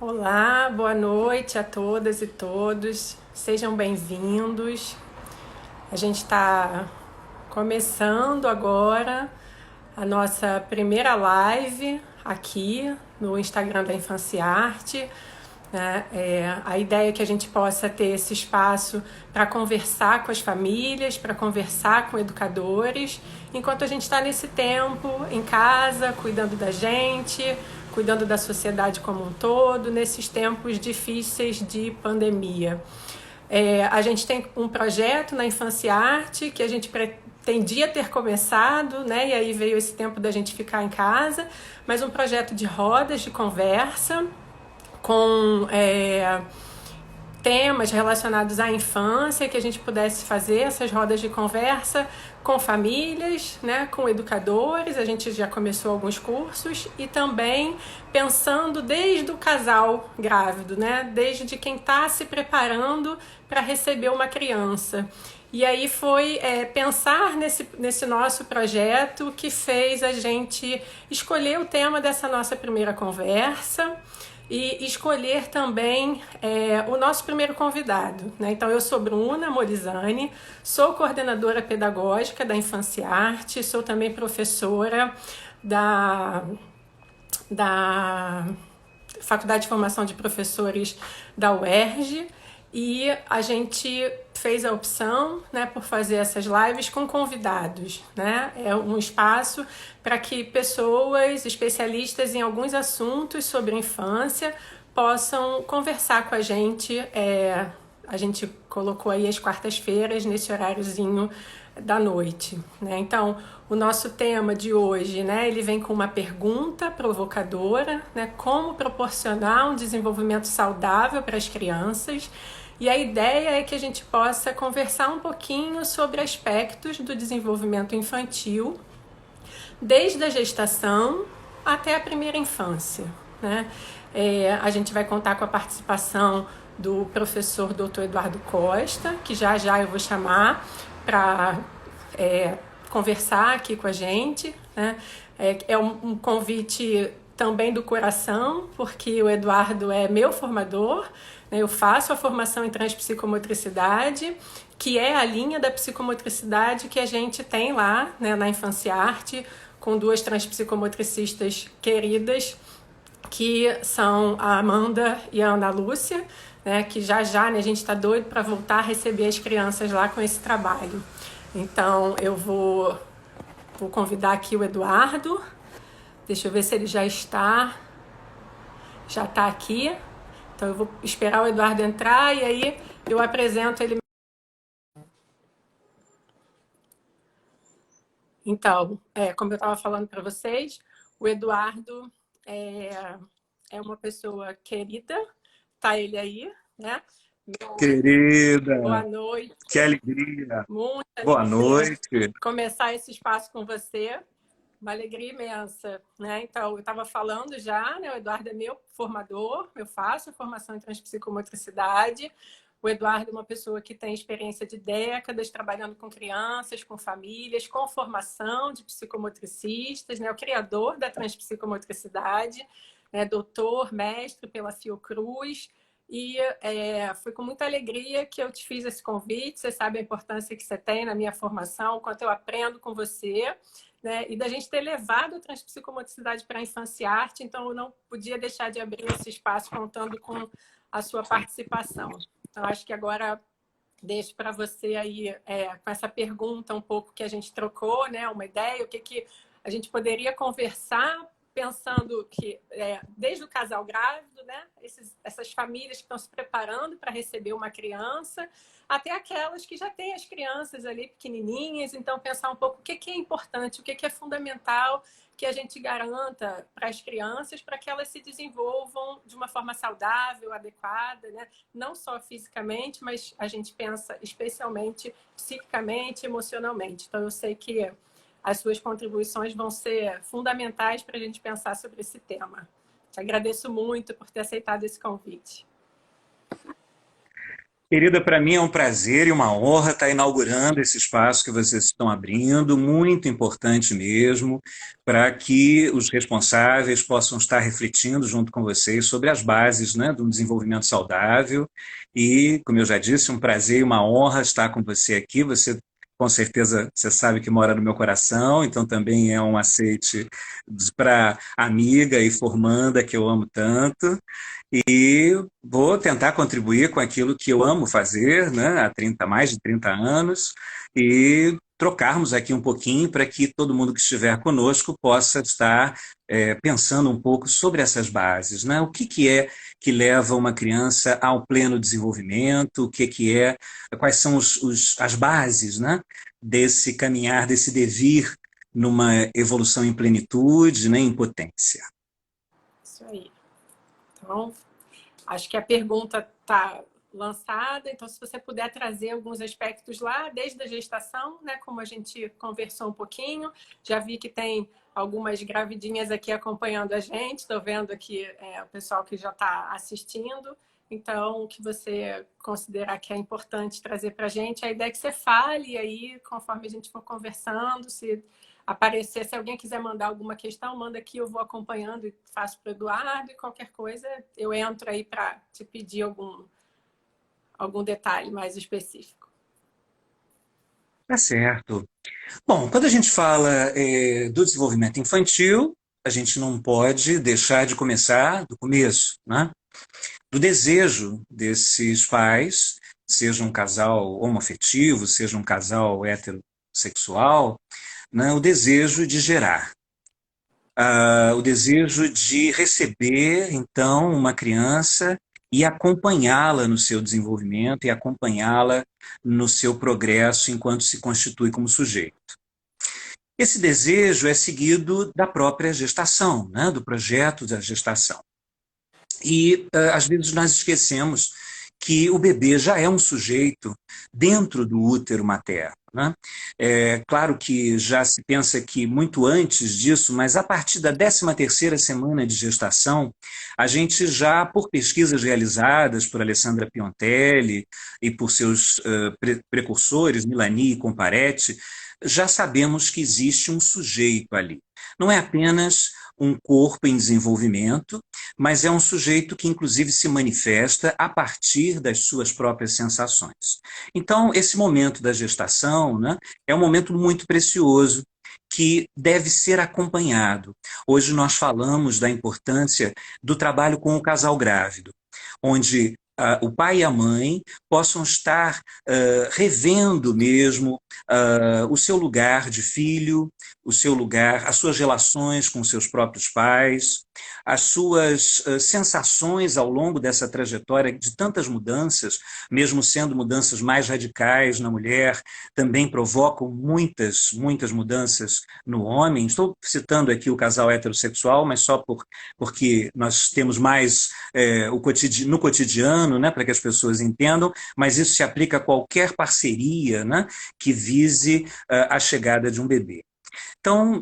Olá, boa noite a todas e todos. Sejam bem-vindos. A gente está começando agora a nossa primeira live aqui no Instagram da Infância Arte. Né? A ideia é que a gente possa ter esse espaço para conversar com as famílias, para conversar com educadores, enquanto a gente está nesse tempo em casa, cuidando da gente, cuidando da sociedade como um todo, nesses tempos difíceis de pandemia. A gente tem um projeto na Infância Arte que a gente pretendia ter começado, né? E aí veio esse tempo da gente ficar em casa, mas um projeto de rodas de conversa com temas relacionados à infância, que a gente pudesse fazer essas rodas de conversa com famílias, né, com educadores. A gente já começou alguns cursos e também pensando desde o casal grávido, né, desde quem está se preparando para receber uma criança. E aí foi pensar nesse nosso projeto que fez a gente escolher o tema dessa nossa primeira conversa e escolher também o nosso primeiro convidado. Né? Então, eu sou Bruna Morizani, sou coordenadora pedagógica da Infância Arte, sou também professora da Faculdade de Formação de Professores da UERJ, e a gente fez a opção, né, por fazer essas lives com convidados. Né? É um espaço para que pessoas especialistas em alguns assuntos sobre infância possam conversar com a gente. A gente colocou aí as quartas-feiras nesse horáriozinho da noite. Né? Então, o nosso tema de hoje, né, ele vem com uma pergunta provocadora, né, como proporcionar um desenvolvimento saudável para as crianças. E a ideia é que a gente possa conversar um pouquinho sobre aspectos do desenvolvimento infantil, desde a gestação até a primeira infância. Né? A gente vai contar com a participação do professor Dr. Eduardo Costa, que já eu vou chamar para conversar aqui com a gente. Né? É um convite também do coração, porque o Eduardo é meu formador, né? Eu faço a formação em transpsicomotricidade, que é a linha da psicomotricidade que a gente tem lá, né, na Infância Arte, com duas transpsicomotricistas queridas, que são a Amanda e a Ana Lúcia, né, que já né, a gente está doido para voltar a receber as crianças lá com esse trabalho. Então, eu vou convidar aqui o Eduardo. Deixa eu ver se ele já está aqui. Então, eu vou esperar o Eduardo entrar e aí eu apresento ele. Então, como eu estava falando para vocês, o Eduardo é, é uma pessoa querida, tá ele aí, né? Boa Querida, noite, que alegria. muita Boa alegria noite. começar esse espaço com você, uma alegria imensa, né? Então, eu estava falando já, né? O Eduardo é meu formador, eu faço formação em transpsicomotricidade. O Eduardo é uma pessoa que tem experiência de décadas trabalhando com crianças, com famílias, com formação de psicomotricistas, né? O criador da transpsicomotricidade, né? Doutor, mestre pela Fiocruz. E foi com muita alegria que eu te fiz esse convite. Você sabe a importância que você tem na minha formação, o quanto eu aprendo com você. Né? E da gente ter levado a transpsicomotricidade para a Infância e Arte, então eu não podia deixar de abrir esse espaço contando com a sua participação. Então, acho que agora deixo para você aí, com essa pergunta um pouco que a gente trocou, né? Uma ideia, o que a gente poderia conversar, pensando que desde o casal grávido, né? Essas famílias que estão se preparando para receber uma criança, até aquelas que já têm as crianças ali pequenininhas, então pensar um pouco o que é importante, o que é fundamental que a gente garanta para as crianças, para que elas se desenvolvam de uma forma saudável, adequada, né? Não só fisicamente, mas a gente pensa especialmente psiquicamente, emocionalmente. Então, eu sei que as suas contribuições vão ser fundamentais para a gente pensar sobre esse tema. Te agradeço muito por ter aceitado esse convite. Querida, para mim é um prazer e uma honra estar inaugurando esse espaço que vocês estão abrindo, muito importante mesmo, para que os responsáveis possam estar refletindo junto com vocês sobre as bases, né, de um desenvolvimento saudável. E, como eu já disse, um prazer e uma honra estar com você aqui. Você, com certeza, você sabe que mora no meu coração, então também é um aceite para amiga e formanda que eu amo tanto. E vou tentar contribuir com aquilo que eu amo fazer, né, há mais de 30 anos, e trocarmos aqui um pouquinho para que todo mundo que estiver conosco possa estar pensando um pouco sobre essas bases, né? O que que é que leva uma criança ao pleno desenvolvimento, o que que é, quais são as bases, né, desse caminhar, desse devir numa evolução em plenitude, né, em potência. Isso aí. Então, acho que a pergunta está lançada, então se você puder trazer alguns aspectos lá, desde a gestação, né, como a gente conversou um pouquinho, já vi que tem algumas gravidinhas aqui acompanhando a gente, estou vendo aqui o pessoal que já está assistindo, então o que você considerar que é importante trazer para a gente, a ideia é que você fale, e aí conforme a gente for conversando, se aparecer, se alguém quiser mandar alguma questão, manda aqui, eu vou acompanhando e faço para o Eduardo, e qualquer coisa eu entro aí para te pedir algum detalhe mais específico. Tá certo. Bom, quando a gente fala do desenvolvimento infantil, a gente não pode deixar de começar do começo, né? Do desejo desses pais, seja um casal homoafetivo, seja um casal heterossexual, né? O desejo de gerar. O desejo de receber, então, uma criança e acompanhá-la no seu desenvolvimento e acompanhá-la no seu progresso enquanto se constitui como sujeito. Esse desejo é seguido da própria gestação, né, do projeto da gestação. E, às vezes, nós esquecemos que o bebê já é um sujeito dentro do útero materno, né? É claro que já se pensa que muito antes disso, mas a partir da 13ª semana de gestação, a gente já, por pesquisas realizadas por Alessandra Piontelli e por seus precursores, Milani e Comparetti, já sabemos que existe um sujeito ali. Não é apenas um corpo em desenvolvimento, mas é um sujeito que, inclusive, se manifesta a partir das suas próprias sensações. Então, esse momento da gestação, né, é um momento muito precioso que deve ser acompanhado. Hoje nós falamos da importância do trabalho com o casal grávido, onde o pai e a mãe possam estar revendo mesmo o seu lugar de filho, o seu lugar, as suas relações com seus próprios pais, as suas sensações ao longo dessa trajetória de tantas mudanças, mesmo sendo mudanças mais radicais na mulher, também provocam muitas mudanças no homem. Estou citando aqui o casal heterossexual, mas só porque nós temos mais no cotidiano, né, para que as pessoas entendam, mas isso se aplica a qualquer parceria, né, que vise a chegada de um bebê. Então,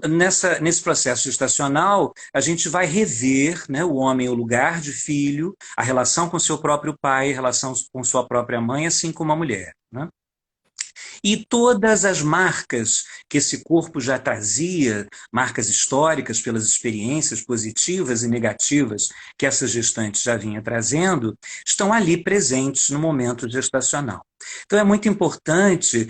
nesse processo gestacional, a gente vai rever, né, o homem, o lugar de filho, a relação com seu próprio pai, a relação com sua própria mãe, assim como a mulher, né? E todas as marcas que esse corpo já trazia, marcas históricas pelas experiências positivas e negativas que essa gestante já vinha trazendo, estão ali presentes no momento gestacional. Então é muito importante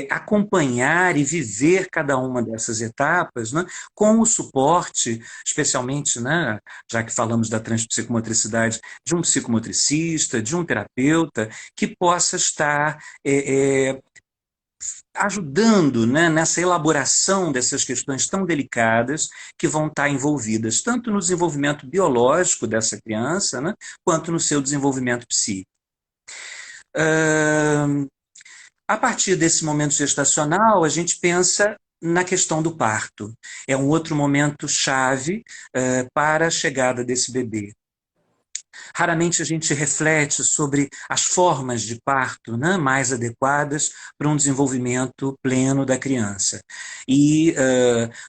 acompanhar e viver cada uma dessas etapas, né, com o suporte, especialmente, né, já que falamos da transpsicomotricidade, de um psicomotricista, de um terapeuta, que possa estar ajudando, né, nessa elaboração dessas questões tão delicadas que vão estar envolvidas tanto no desenvolvimento biológico dessa criança, né, quanto no seu desenvolvimento psíquico. A partir desse momento gestacional, a gente pensa na questão do parto. É um outro momento chave para a chegada desse bebê. Raramente a gente reflete sobre as formas de parto, né, mais adequadas para um desenvolvimento pleno da criança. E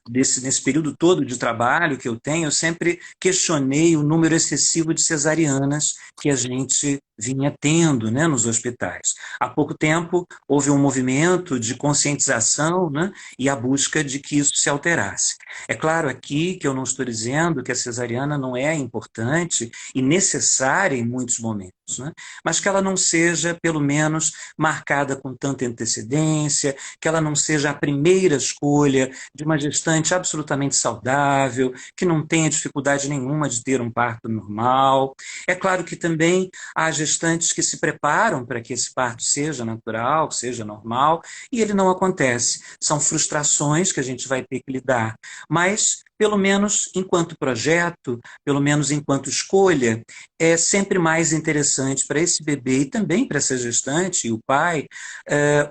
nesse período todo de trabalho que eu tenho, eu sempre questionei o número excessivo de cesarianas que a gente vinha tendo, né, nos hospitais. Há pouco tempo houve um movimento de conscientização, né, e a busca de que isso se alterasse. É claro aqui que eu não estou dizendo que a cesariana não é importante e necessária em muitos momentos, né, mas que ela não seja, pelo menos, marcada com tanta antecedência, que ela não seja a primeira escolha de uma gestante absolutamente saudável, que não tenha dificuldade nenhuma de ter um parto normal. É claro que também há gestantes que se preparam para que esse parto seja natural, seja normal, e ele não acontece. São frustrações que a gente vai ter que lidar. Mas, pelo menos enquanto projeto, pelo menos enquanto escolha, é sempre mais interessante para esse bebê e também para essa gestante e o pai,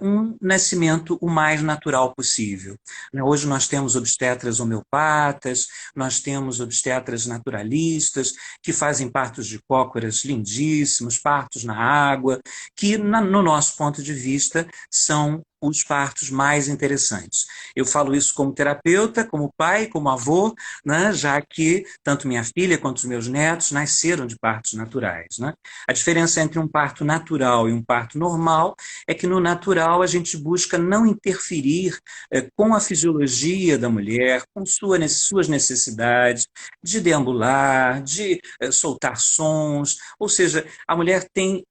um nascimento o mais natural possível. Hoje nós temos obstetras homeopatas, nós temos obstetras naturalistas, que fazem partos de cócoras lindíssimos, partos na água, que, no nosso ponto de vista, são os partos mais interessantes. Eu falo isso como terapeuta, como pai, como avô, né, já que tanto minha filha quanto os meus netos nasceram de partos naturais. Né? A diferença entre um parto natural e um parto normal é que no natural a gente busca não interferir com a fisiologia da mulher, com suas necessidades de deambular, de soltar sons, ou seja, a mulher tem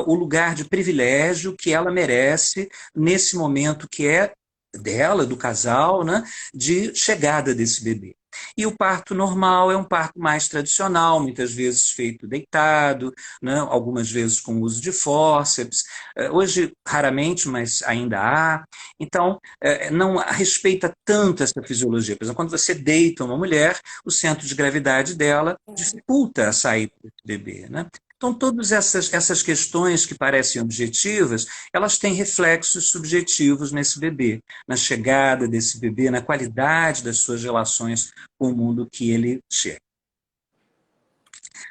o lugar de privilégio que ela merece nesse momento que é dela, do casal, né, de chegada desse bebê. E o parto normal é um parto mais tradicional, muitas vezes feito deitado, né, algumas vezes com uso de fórceps. Hoje, raramente, mas ainda há. Então, não respeita tanto essa fisiologia. Por exemplo, quando você deita uma mulher, o centro de gravidade dela dificulta a saída desse bebê. Né? Então, todas essas questões que parecem objetivas, elas têm reflexos subjetivos nesse bebê, na chegada desse bebê, na qualidade das suas relações com o mundo que ele chega.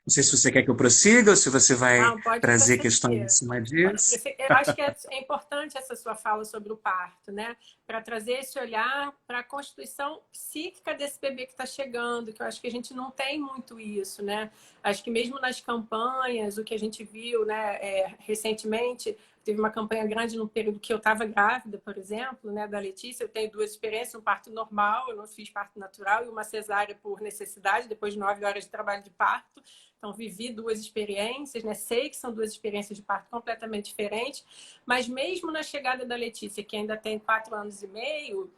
Não sei se você quer que eu prossiga ou se você vai Não, pode trazer questões em prosseguir. cima Pode disso. prosseguir. Eu acho que é importante essa sua fala sobre o parto, né? Para trazer esse olhar para a constituição psíquica desse bebê que está chegando, que eu acho que a gente não tem muito isso, né? Acho que mesmo nas campanhas, o que a gente viu, né, recentemente, teve uma campanha grande no período que eu estava grávida, por exemplo, né, da Letícia. Eu tenho duas experiências, um parto normal, eu não fiz parto natural, e uma cesárea por necessidade, depois de 9 horas de trabalho de parto. Então, vivi duas experiências, né? Sei que são duas experiências de parto completamente diferentes, mas mesmo na chegada da Letícia, que ainda tem 4 anos e meio,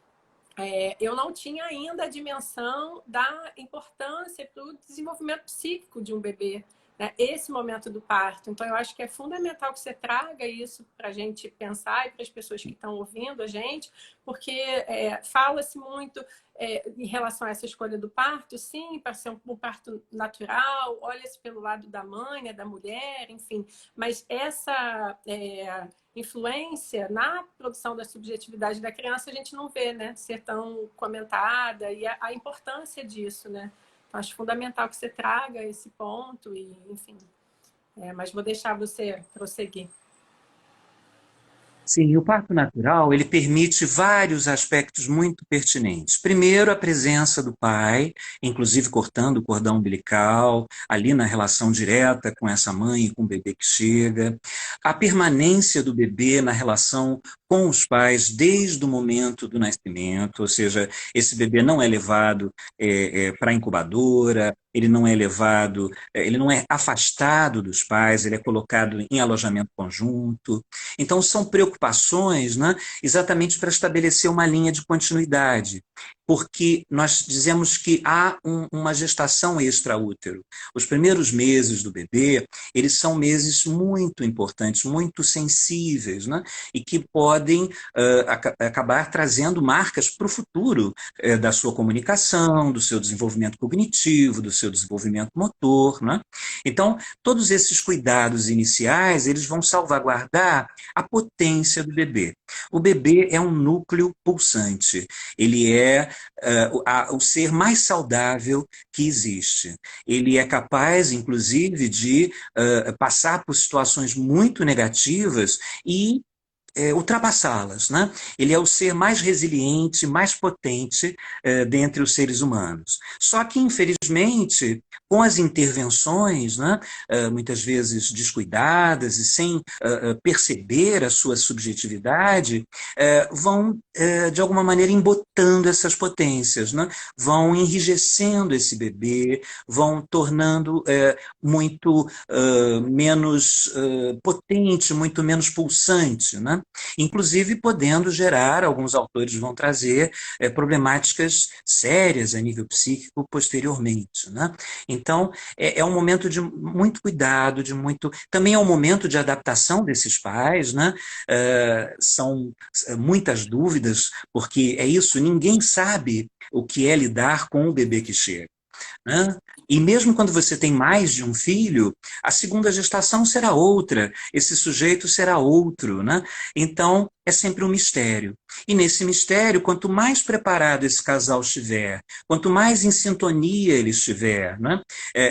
eu não tinha ainda a dimensão da importância para o desenvolvimento psíquico de um bebê, né? Esse momento do parto. Então, eu acho que é fundamental que você traga isso para a gente pensar e para as pessoas que estão ouvindo a gente, porque fala-se muito em relação a essa escolha do parto, sim, para ser um parto natural, olha-se pelo lado da mãe, né, da mulher, enfim, mas essa influência na produção da subjetividade da criança a gente não vê, né, ser tão comentada, e a importância disso, né? Então, acho fundamental que você traga esse ponto, e enfim. Mas vou deixar você prosseguir. Sim, o parto natural, ele permite vários aspectos muito pertinentes. Primeiro, a presença do pai, inclusive cortando o cordão umbilical, ali na relação direta com essa mãe e com o bebê que chega. A permanência do bebê na relação com os pais desde o momento do nascimento, ou seja, esse bebê não é levado para a incubadora, ele não é levado, ele não é afastado dos pais, ele é colocado em alojamento conjunto. Então, são preocupações, né, exatamente para estabelecer uma linha de continuidade, porque nós dizemos que há uma gestação extraútero. Os primeiros meses do bebê, eles são meses muito importantes, muito sensíveis, né, e que podem acabar trazendo marcas para o futuro da sua comunicação, do seu desenvolvimento cognitivo, do seu desenvolvimento motor. Né? Então, todos esses cuidados iniciais, eles vão salvaguardar a potência do bebê. O bebê é um núcleo pulsante, ele é o ser mais saudável que existe. Ele é capaz, inclusive, de passar por situações muito negativas e ultrapassá-las, né? Ele é o ser mais resiliente, mais potente dentre os seres humanos. Só que, infelizmente, com as intervenções, né, muitas vezes descuidadas e sem perceber a sua subjetividade, vão, de alguma maneira, embotando essas potências, né? Vão enrijecendo esse bebê, vão tornando muito menos potente, muito menos pulsante, né? Inclusive podendo gerar, alguns autores vão trazer, problemáticas sérias a nível psíquico posteriormente, né? Então, é um momento de muito cuidado, de muito. Também é um momento de adaptação desses pais, né? São muitas dúvidas, porque é isso, ninguém sabe o que é lidar com o bebê que chega, né? E mesmo quando você tem mais de um filho, a segunda gestação será outra, esse sujeito será outro, né? Então, é sempre um mistério. E nesse mistério, quanto mais preparado esse casal estiver, quanto mais em sintonia ele estiver, né?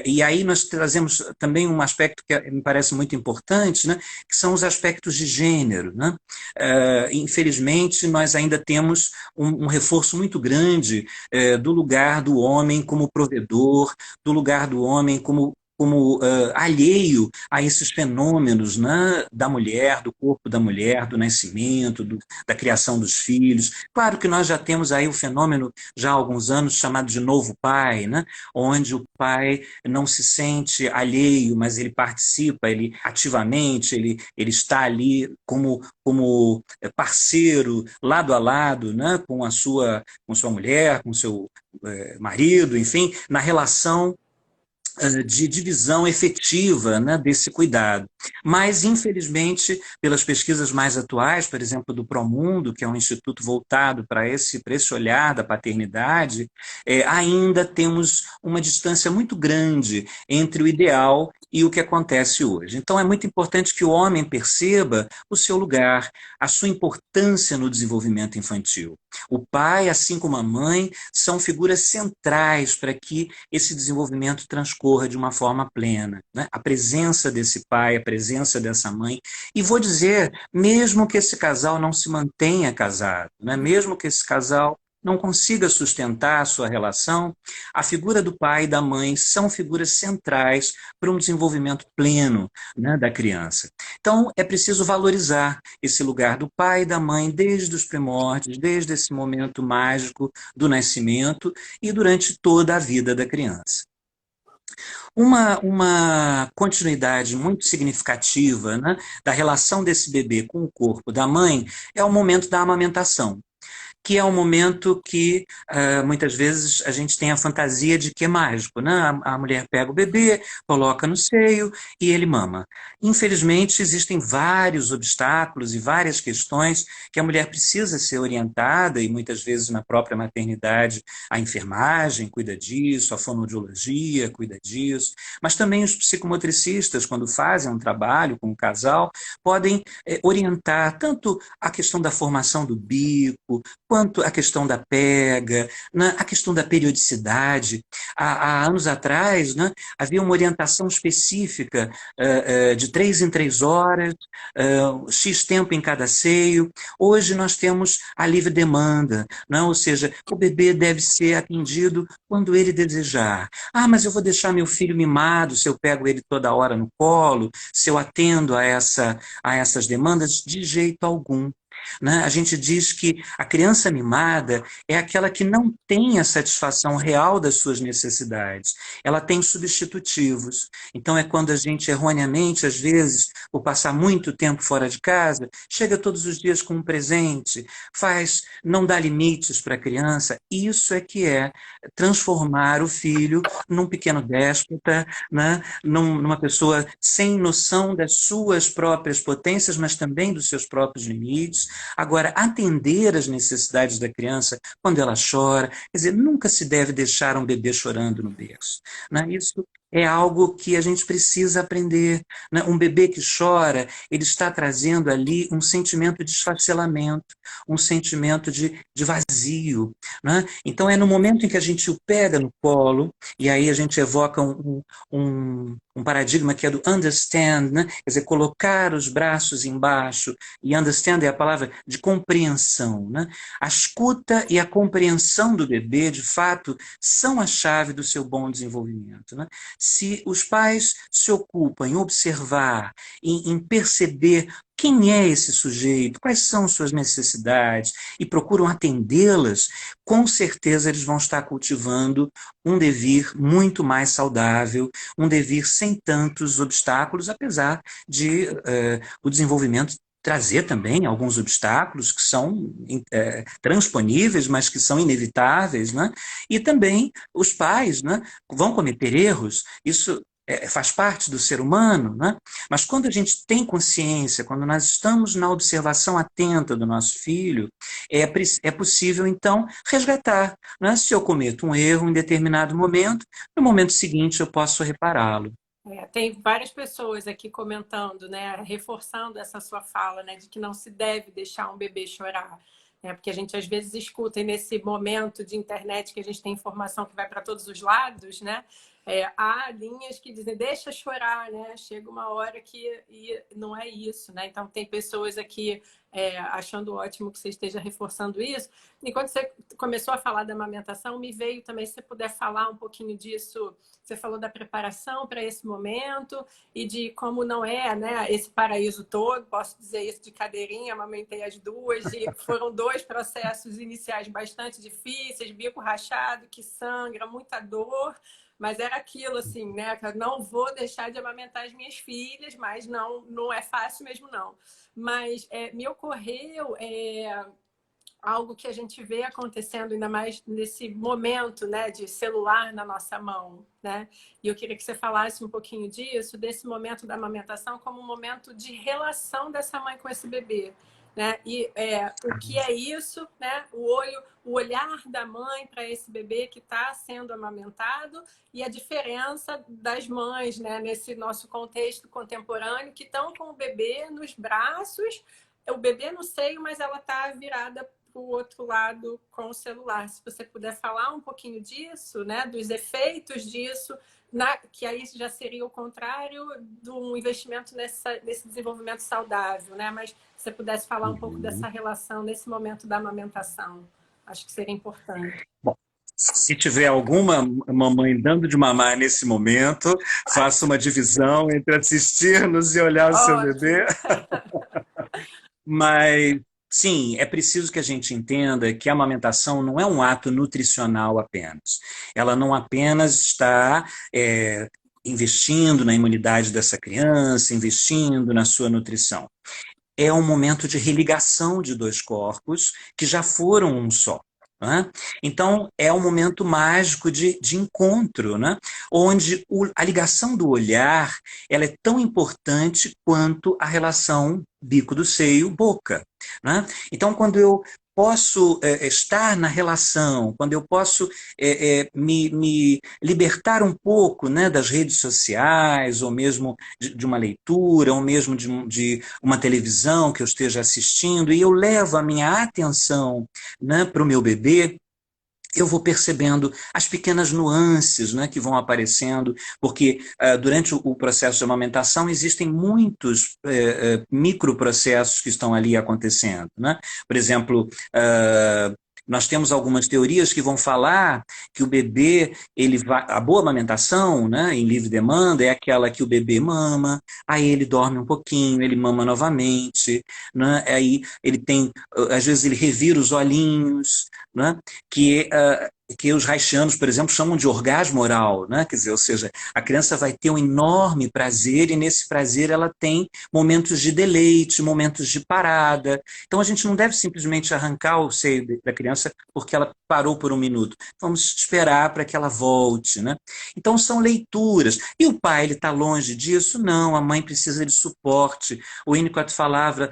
E aí nós trazemos também um aspecto que me parece muito importante, né? Que são os aspectos de gênero, né? Infelizmente, nós ainda temos um reforço muito grande do lugar do homem como provedor, do lugar do homem como alheio a esses fenômenos, né, da mulher, do corpo da mulher, do nascimento, da criação dos filhos. Claro que nós já temos aí o fenômeno, já há alguns anos, chamado de novo pai, né, onde o pai não se sente alheio, mas ele participa, ele ativamente, ele está ali como parceiro, lado a lado, né, com sua mulher, com seu marido, enfim, na relação de divisão efetiva, né, desse cuidado. Mas, infelizmente, pelas pesquisas mais atuais, por exemplo, do Promundo, que é um instituto voltado para esse olhar da paternidade, ainda temos uma distância muito grande entre o ideal e o que acontece hoje. Então, é muito importante que o homem perceba o seu lugar, a sua importância no desenvolvimento infantil. O pai, assim como a mãe, são figuras centrais para que esse desenvolvimento transcorra de uma forma plena, né? A presença desse pai, a presença dessa mãe. E vou dizer, mesmo que esse casal não se mantenha casado, né? Mesmo que esse casal não consiga sustentar a sua relação, a figura do pai e da mãe são figuras centrais para um desenvolvimento pleno, né, da criança. Então, é preciso valorizar esse lugar do pai e da mãe desde os primórdios, desde esse momento mágico do nascimento e durante toda a vida da criança. Uma continuidade muito significativa, né, da relação desse bebê com o corpo da mãe é o momento da amamentação, que é um momento que muitas vezes a gente tem a fantasia de que é mágico, né? A mulher pega o bebê, coloca no seio e ele mama. Infelizmente, existem vários obstáculos e várias questões que a mulher precisa ser orientada, e muitas vezes na própria maternidade a enfermagem cuida disso, a fonoaudiologia cuida disso, mas também os psicomotricistas, quando fazem um trabalho com o casal, podem orientar tanto a questão da formação do bico, quanto a questão da pega, né, a questão da periodicidade. Há anos atrás, né, havia uma orientação específica de 3 em 3 horas, X tempo em cada seio. Hoje nós temos a livre demanda, né, ou seja, o bebê deve ser atendido quando ele desejar. Ah, mas eu vou deixar meu filho mimado se eu pego ele toda hora no colo, se eu atendo a essas demandas? De jeito algum. Né? A gente diz que a criança mimada é aquela que não tem a satisfação real das suas necessidades. Ela tem substitutivos. Então é quando a gente erroneamente, às vezes, por passar muito tempo fora de casa, chega todos os dias com um presente, não dá limites para a criança. Isso é que é transformar o filho num pequeno déspota, né? Numa pessoa sem noção das suas próprias potências, mas também dos seus próprios limites. Agora, atender às necessidades da criança quando ela chora, quer dizer, nunca se deve deixar um bebê chorando no berço, né? Isso é algo que a gente precisa aprender, né? Um bebê que chora, ele está trazendo ali um sentimento de esfacelamento, um sentimento de vazio, né? Então é no momento em que a gente o pega no colo, e aí a gente evoca um paradigma que é do understand, né? Quer dizer, colocar os braços embaixo, e understand é a palavra de compreensão, né? A escuta e a compreensão do bebê, de fato, são a chave do seu bom desenvolvimento, né? Se os pais se ocupam em observar, em perceber quem é esse sujeito, quais são suas necessidades e procuram atendê-las, com certeza eles vão estar cultivando um devir muito mais saudável, um devir sem tantos obstáculos, apesar de o desenvolvimento trazer também alguns obstáculos que são transponíveis, mas que são inevitáveis, né? E também os pais, né, vão cometer erros, isso faz parte do ser humano, né? Mas quando a gente tem consciência, quando nós estamos na observação atenta do nosso filho, é possível, então, resgatar, né? Se eu cometo um erro em determinado momento, no momento seguinte eu posso repará-lo. Tem várias pessoas aqui comentando, né, reforçando essa sua fala, né, de que não se deve deixar um bebê chorar, né, porque a gente às vezes escuta e nesse momento de internet que a gente tem informação que vai para todos os lados, né, há linhas que dizem deixa chorar, né, chega uma hora que e não é isso, né, então tem pessoas aqui achando ótimo que você esteja reforçando isso. E quando você começou a falar da amamentação, me veio também, se você puder falar um pouquinho disso. Você falou da preparação para esse momento e de como não é, né, esse paraíso todo, posso dizer isso de cadeirinha, amamentei as duas, e foram dois processos iniciais bastante difíceis, bico rachado, que sangra, muita dor, mas era aquilo assim, né, que eu não vou deixar de amamentar as minhas filhas, mas não é fácil mesmo não. Mas me ocorreu algo que a gente vê acontecendo ainda mais nesse momento, né, de celular na nossa mão, né? E eu queria que você falasse um pouquinho disso, desse momento da amamentação como um momento de relação dessa mãe com esse bebê, né? E o que é isso, né? O olhar da mãe para esse bebê que está sendo amamentado e a diferença das mães, né, nesse nosso contexto contemporâneo que estão com o bebê nos braços, o bebê no seio, mas ela está virada para o outro lado com o celular. Se você puder falar um pouquinho disso, né, dos efeitos disso, que aí já seria o contrário do investimento nesse desenvolvimento saudável, né? Mas se você pudesse falar um pouco dessa relação nesse momento da amamentação, acho que seria importante. Bom, se tiver alguma mamãe dando de mamar nesse momento, faça uma divisão entre assistir-nos e olhar o seu Ótimo. bebê. Mas, sim, é preciso que a gente entenda que a amamentação não é um ato nutricional apenas. Ela não apenas está investindo na imunidade dessa criança, investindo na sua nutrição. É um momento de religação de dois corpos que já foram um só. Né? Então, é um momento mágico de encontro, né? Onde a ligação do olhar ela é tão importante quanto a relação bico do seio-boca. Né? Então, quando eu posso estar na relação, quando eu posso me libertar um pouco, né, das redes sociais, ou mesmo de uma leitura, ou mesmo de uma televisão que eu esteja assistindo, e eu levo a minha atenção, né, para o meu bebê, eu vou percebendo as pequenas nuances, né, que vão aparecendo, porque durante o processo de amamentação existem muitos microprocessos que estão ali acontecendo. Né? Por exemplo, nós temos algumas teorias que vão falar que o bebê, a boa amamentação, né, em livre demanda, é aquela que o bebê mama, aí ele dorme um pouquinho, ele mama novamente, né, aí ele tem, às vezes ele revira os olhinhos, né, que os haitianos, por exemplo, chamam de orgasmo oral, né? Quer dizer, ou seja, a criança vai ter um enorme prazer e nesse prazer ela tem momentos de deleite, momentos de parada. Então a gente não deve simplesmente arrancar o seio da criança porque ela parou por um minuto. Vamos esperar para que ela volte, né? Então são leituras. E o pai, ele está longe disso? Não, a mãe precisa de suporte. O Winnicott falava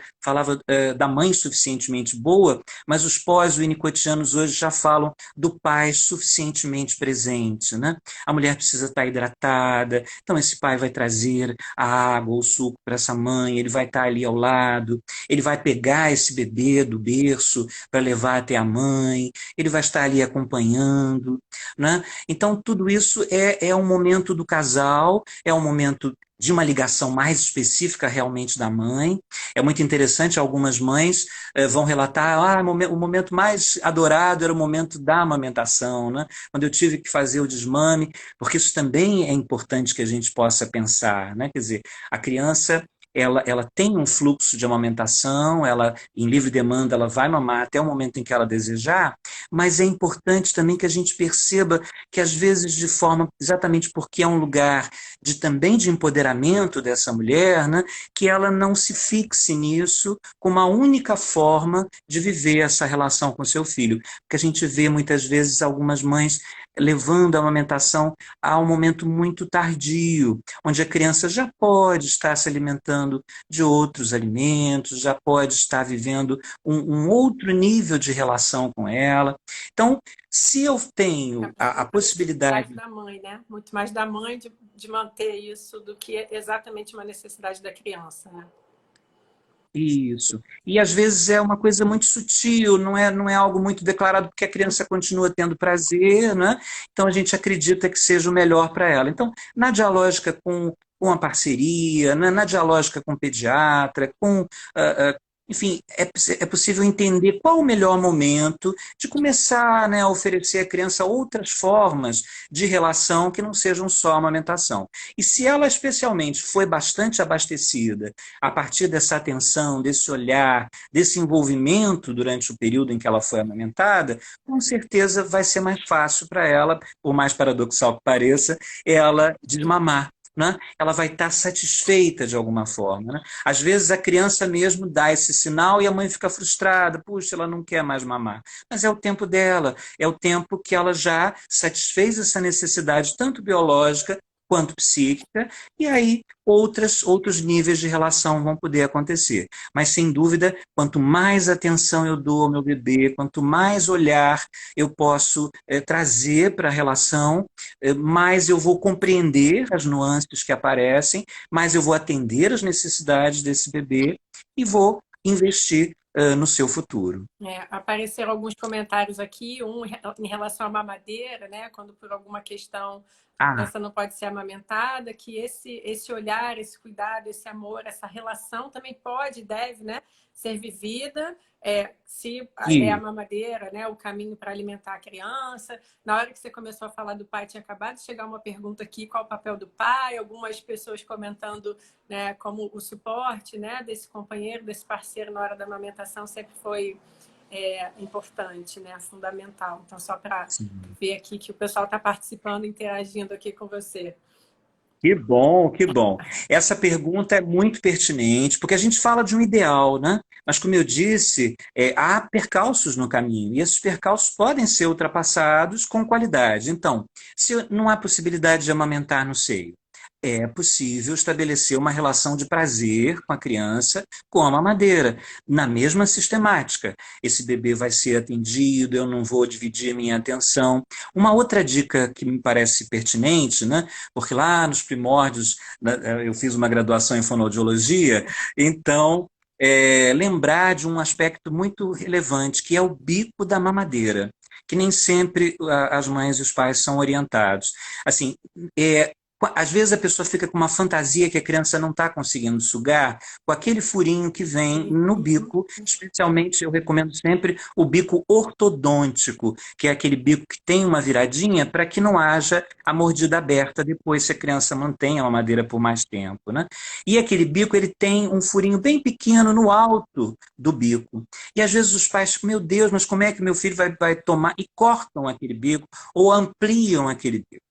da mãe suficientemente boa, mas os pós-winnicottianos hoje já falam do pai pai suficientemente presente, né? A mulher precisa estar hidratada, então esse pai vai trazer a água, o suco para essa mãe, ele vai estar ali ao lado, ele vai pegar esse bebê do berço para levar até a mãe, ele vai estar ali acompanhando, né? Então, tudo isso é um momento do casal, é um momento de uma ligação mais específica realmente da mãe. É muito interessante, algumas mães vão relatar, o momento mais adorado era o momento da amamentação, né? Quando eu tive que fazer o desmame, porque isso também é importante que a gente possa pensar, né? Quer dizer, a criança ela tem um fluxo de amamentação, ela, em livre demanda, ela vai mamar até o momento em que ela desejar, mas é importante também que a gente perceba que, às vezes, de forma, exatamente porque é um lugar também de empoderamento dessa mulher, né, que ela não se fixe nisso como a única forma de viver essa relação com seu filho. Porque a gente vê, muitas vezes, algumas mães levando a amamentação a um momento muito tardio, onde a criança já pode estar se alimentando de outros alimentos, já pode estar vivendo um outro nível de relação com ela. Então, se eu tenho a possibilidade... da mãe, né? Muito mais da mãe de manter isso do que exatamente uma necessidade da criança, né? Isso. E às vezes é uma coisa muito sutil, não é algo muito declarado, porque a criança continua tendo prazer, né? Então a gente acredita que seja o melhor para ela. Então, na dialógica com a parceria, né? Na dialógica com o pediatra, enfim, é possível entender qual o melhor momento de começar, né, a oferecer à criança outras formas de relação que não sejam só a amamentação. E se ela especialmente foi bastante abastecida a partir dessa atenção, desse olhar, desse envolvimento durante o período em que ela foi amamentada, com certeza vai ser mais fácil para ela, por mais paradoxal que pareça, ela desmamar. Né? Ela vai estar satisfeita de alguma forma. Né? Às vezes a criança mesmo dá esse sinal e a mãe fica frustrada, puxa, ela não quer mais mamar. Mas é o tempo dela, é o tempo que ela já satisfez essa necessidade, tanto biológica quanto psíquica, e aí outros níveis de relação vão poder acontecer. Mas, sem dúvida, quanto mais atenção eu dou ao meu bebê, quanto mais olhar eu posso trazer para a relação, mais eu vou compreender as nuances que aparecem, mais eu vou atender as necessidades desse bebê e vou investir no seu futuro. Apareceram alguns comentários aqui, um em relação à mamadeira, né? Quando por alguma questão a criança não pode ser amamentada, que esse olhar, esse cuidado, esse amor, essa relação também pode e deve, né, ser vivida, se é a mamadeira, né, o caminho para alimentar a criança. Na hora que você começou a falar do pai, tinha acabado de chegar uma pergunta aqui, qual o papel do pai? Algumas pessoas comentando, né, como o suporte, né, desse companheiro, desse parceiro na hora da amamentação sempre foi importante, né? Fundamental. Então, só para ver aqui que o pessoal está participando, interagindo aqui com você. Que bom, que bom. Essa pergunta é muito pertinente, porque a gente fala de um ideal, né? Mas, como eu disse, há percalços no caminho, e esses percalços podem ser ultrapassados com qualidade. Então, se não há possibilidade de amamentar no seio, é possível estabelecer uma relação de prazer com a criança com a mamadeira, na mesma sistemática. Esse bebê vai ser atendido, eu não vou dividir minha atenção. Uma outra dica que me parece pertinente, né? Porque lá nos primórdios eu fiz uma graduação em fonoaudiologia, então lembrar de um aspecto muito relevante, que é o bico da mamadeira, que nem sempre as mães e os pais são orientados. Assim, às vezes a pessoa fica com uma fantasia que a criança não está conseguindo sugar, com aquele furinho que vem no bico, especialmente eu recomendo sempre o bico ortodôntico, que é aquele bico que tem uma viradinha para que não haja a mordida aberta depois se a criança mantém a mamadeira por mais tempo. Né? E aquele bico ele tem um furinho bem pequeno no alto do bico. E às vezes os pais ficam, meu Deus, mas como é que meu filho vai tomar? E cortam aquele bico ou ampliam aquele bico.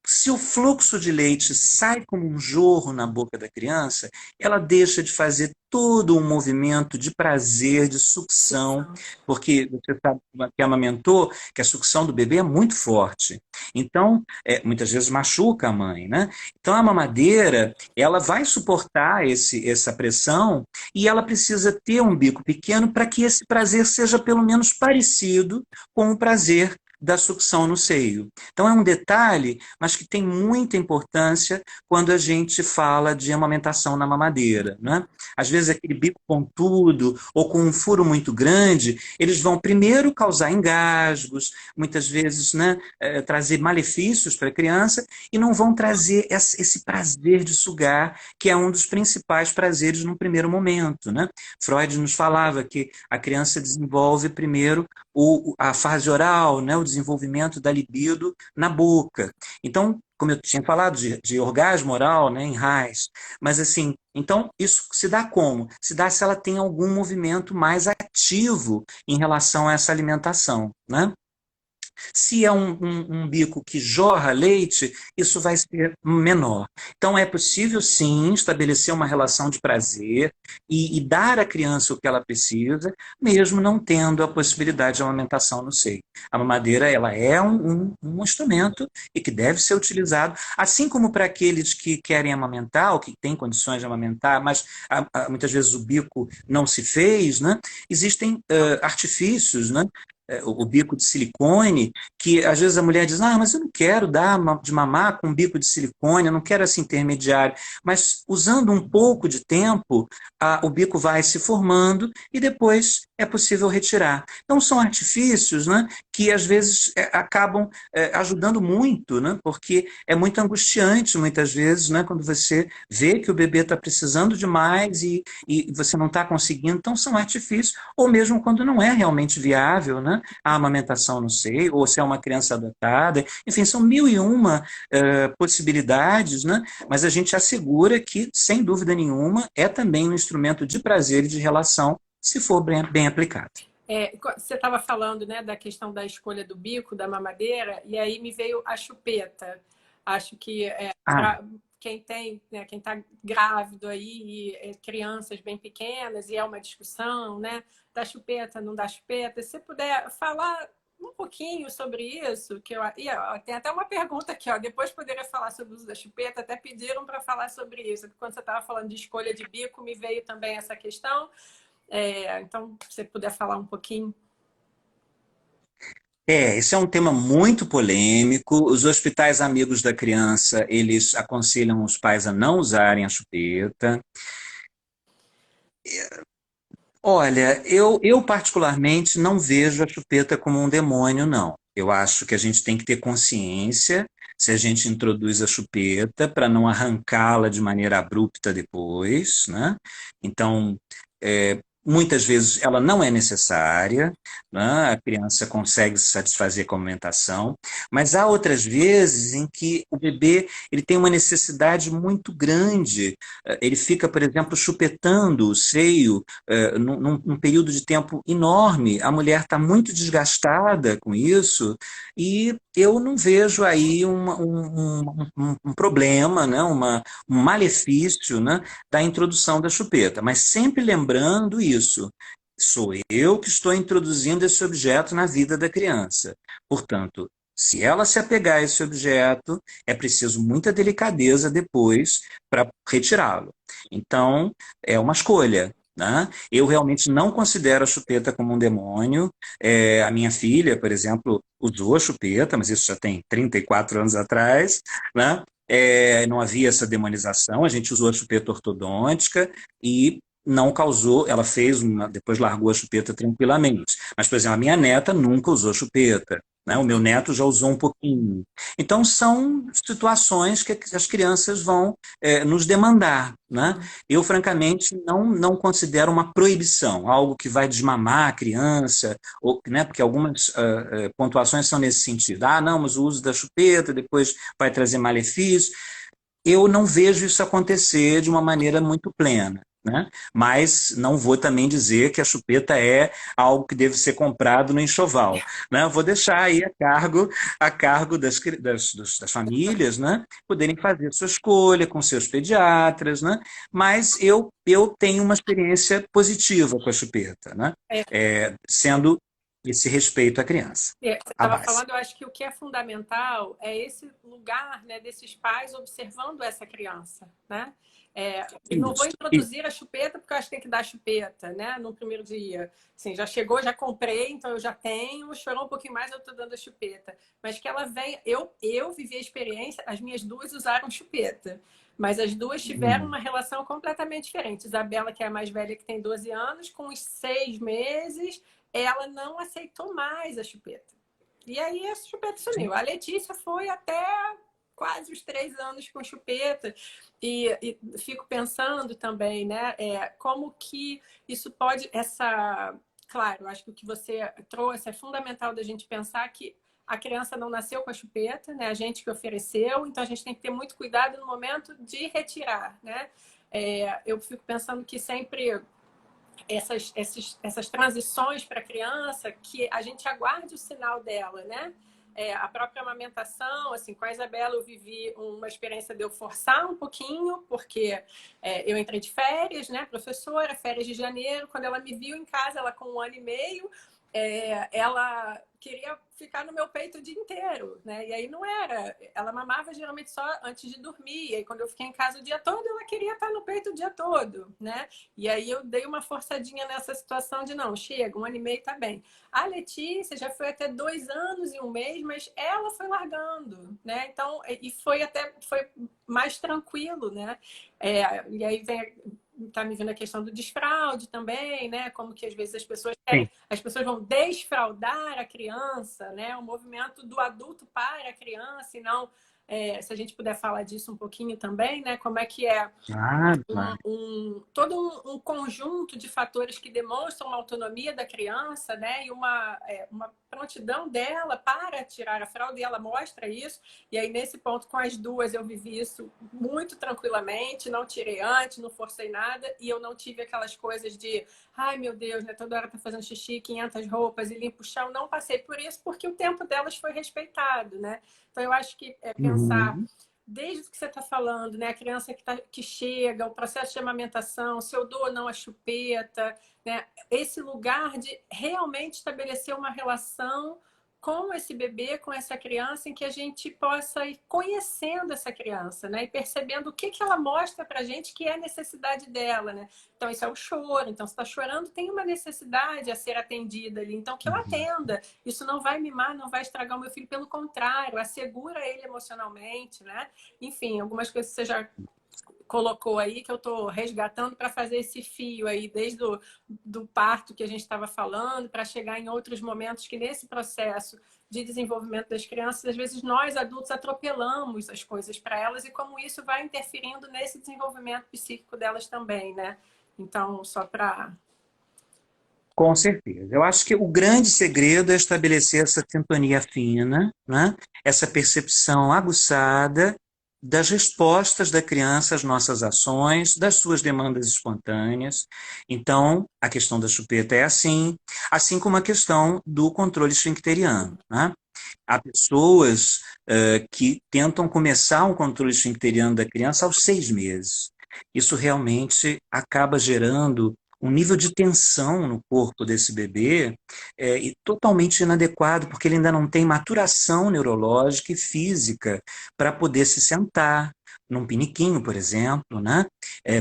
Se o fluxo de leite sai como um jorro na boca da criança, ela deixa de fazer todo um movimento de prazer, de sucção, porque você sabe que amamentou, que a sucção do bebê é muito forte. Então, muitas vezes machuca a mãe, né? Então, a mamadeira, ela vai suportar essa pressão e ela precisa ter um bico pequeno para que esse prazer seja pelo menos parecido com o prazer da sucção no seio. Então é um detalhe, mas que tem muita importância quando a gente fala de amamentação na mamadeira, né? Às vezes aquele bico pontudo ou com um furo muito grande, eles vão primeiro causar engasgos, muitas vezes, né, trazer malefícios para a criança e não vão trazer esse prazer de sugar, que é um dos principais prazeres no primeiro momento, né? Freud nos falava que a criança desenvolve primeiro a fase oral, né, o desenvolvimento da libido na boca. Então, como eu tinha falado de orgasmo oral, né, em Reis, mas assim, então isso se dá como? Se dá se ela tem algum movimento mais ativo em relação a essa alimentação, né? Se é um bico que jorra leite, isso vai ser menor. Então, é possível, sim, estabelecer uma relação de prazer e dar à criança o que ela precisa, mesmo não tendo a possibilidade de amamentação no seio. A mamadeira, ela é um instrumento e que deve ser utilizado, assim como para aqueles que querem amamentar ou que têm condições de amamentar, mas muitas vezes o bico não se fez, né? Existem artifícios, né? O bico de silicone, que às vezes a mulher diz, mas eu não quero dar de mamar com bico de silicone, eu não quero esse intermediário. Mas usando um pouco de tempo, o bico vai se formando e depois é possível retirar. Então são artifícios, né, que às vezes acabam ajudando muito, né, porque é muito angustiante muitas vezes, né, quando você vê que o bebê está precisando demais e você não está conseguindo. Então são artifícios, ou mesmo quando não é realmente viável, né, a amamentação no seio, ou se é uma criança adotada, enfim, são mil e uma possibilidades, né? Mas a gente assegura que, sem dúvida nenhuma, é também um instrumento de prazer e de relação, se for bem aplicado. Você estava falando, né, da questão da escolha do bico, da mamadeira, e aí me veio a chupeta. Acho que quem tem, né, quem está grávido aí, e crianças bem pequenas, e é uma discussão, né, da chupeta, não da chupeta. Se você puder falar um pouquinho sobre isso, que tem até uma pergunta aqui, ó, depois poderia falar sobre o uso da chupeta, até pediram para falar sobre isso, quando você estava falando de escolha de bico, me veio também essa questão. Então, se você puder falar um pouquinho. Esse é um tema muito polêmico. Os hospitais amigos da criança, eles aconselham os pais a não usarem a chupeta. Olha, eu particularmente não vejo a chupeta como um demônio, não. Eu acho que a gente tem que ter consciência se a gente introduz a chupeta para não arrancá-la de maneira abrupta depois, né? Então, muitas vezes ela não é necessária, né? A criança consegue se satisfazer com a alimentação, mas há outras vezes em que o bebê ele tem uma necessidade muito grande. Ele fica, por exemplo, chupetando o seio num período de tempo enorme. A mulher está muito desgastada com isso e eu não vejo aí um problema, né? Um malefício, né? Da introdução da chupeta, mas sempre lembrando isso. Sou eu que estou introduzindo esse objeto na vida da criança. Portanto, se ela se apegar a esse objeto, é preciso muita delicadeza depois para retirá-lo. Então, é uma escolha. Né? Eu realmente não considero a chupeta como um demônio. A minha filha, por exemplo, usou a chupeta, mas isso já tem 34 anos atrás, né? Não havia essa demonização, a gente usou a chupeta ortodôntica e não causou, ela fez depois largou a chupeta tranquilamente. Mas, por exemplo, a minha neta nunca usou chupeta, né? O meu neto já usou um pouquinho. Então, são situações que as crianças vão nos demandar, né? Eu, francamente, não considero uma proibição, algo que vai desmamar a criança, ou, né? Porque algumas pontuações são nesse sentido. Não, mas o uso da chupeta depois vai trazer malefícios. Eu não vejo isso acontecer de uma maneira muito plena. Né? Mas não vou também dizer que a chupeta é algo que deve ser comprado no enxoval. Né? Vou deixar aí a cargo das famílias, né? Poderem fazer sua escolha com seus pediatras, né? Mas eu tenho uma experiência positiva com a chupeta, né? Sendo esse respeito à criança, Você a estava base. falando, eu acho que o que é fundamental é esse lugar, né, desses pais observando essa criança, né? Eu não vou Isso. E, introduzir a chupeta porque eu acho que tem que dar a chupeta, né, no primeiro dia. Assim, já chegou, já comprei, então eu já tenho, chorou um pouquinho mais, eu estou dando a chupeta. Mas que ela venha. Eu vivi a experiência, as minhas duas usaram chupeta. Mas as duas tiveram hum, uma relação completamente diferente. Isabela, que é a mais velha, que tem 12 anos, com uns 6 meses, ela não aceitou mais a chupeta. E aí a chupeta sumiu. A Letícia foi até quase os 3 anos com chupeta. E fico pensando também, né? Como que isso pode. Claro, acho que o que você trouxe é fundamental da gente pensar que a criança não nasceu com a chupeta, né? A gente que ofereceu, então a gente tem que ter muito cuidado no momento de retirar, né? Eu fico pensando que sempre essas transições para a criança, que a gente aguarde o sinal dela, né? A própria amamentação, assim, com a Isabela eu vivi uma experiência de eu forçar um pouquinho, porque eu entrei de férias, né, professora, férias de janeiro, quando ela me viu em casa, ela com 1 ano e meio, ela queria ficar no meu peito o dia inteiro, né? E aí não era. Ela mamava geralmente só antes de dormir. E aí quando eu fiquei em casa o dia todo, ela queria estar no peito o dia todo, né? E aí eu dei uma forçadinha nessa situação de não, chega, 1 ano e meio tá bem. A Letícia já foi até 2 anos e 1 mês, mas ela foi largando, né? Então, e foi mais tranquilo, né? E aí tá me vindo a questão do desfraude também, né? Como que às vezes as pessoas querem, sim. as pessoas vão desfraudar a criança, né? O movimento do adulto para a criança e não, se a gente puder falar disso um pouquinho também, né? Como é que é Claro, claro. todo um conjunto de fatores que demonstram a autonomia da criança, né? E uma prontidão dela para tirar a fralda, e ela mostra isso. E aí, nesse ponto, com as duas, eu vivi isso muito tranquilamente, não tirei antes, não forcei nada, e eu não tive aquelas coisas de, ai meu Deus, né? Toda hora tá fazendo xixi, 500 roupas e limpo o chão. Não passei por isso, porque o tempo delas foi respeitado, né? Então, eu acho que pensar Uhum. desde o que você está falando, né? A criança que chega, o processo de amamentação, se eu dou ou não a chupeta, né? Esse lugar de realmente estabelecer uma relação com esse bebê, com essa criança, em que a gente possa ir conhecendo essa criança, né? E percebendo o que ela mostra para a gente que é a necessidade dela, né? Então, isso é o choro. Então, se está chorando, tem uma necessidade a ser atendida ali. Então, que eu Uhum. atenda. Isso não vai mimar, não vai estragar o meu filho. Pelo contrário, assegura ele emocionalmente, né? Enfim, algumas coisas que você já colocou aí que eu estou resgatando para fazer esse fio aí, desde do parto que a gente estava falando, para chegar em outros momentos que nesse processo de desenvolvimento das crianças, às vezes nós adultos atropelamos as coisas para elas e como isso vai interferindo nesse desenvolvimento psíquico delas também, né? Então, só para... Com certeza. Eu acho que o grande segredo é estabelecer essa sintonia fina, né? Essa percepção aguçada das respostas da criança às nossas ações, das suas demandas espontâneas. Então, a questão da chupeta é assim como a questão do controle esfincteriano, né? Há pessoas que tentam começar um controle esfincteriano da criança aos 6 meses. Isso realmente acaba gerando um nível de tensão no corpo desse bebê e totalmente inadequado, porque ele ainda não tem maturação neurológica e física para poder se sentar num piniquinho, por exemplo, né?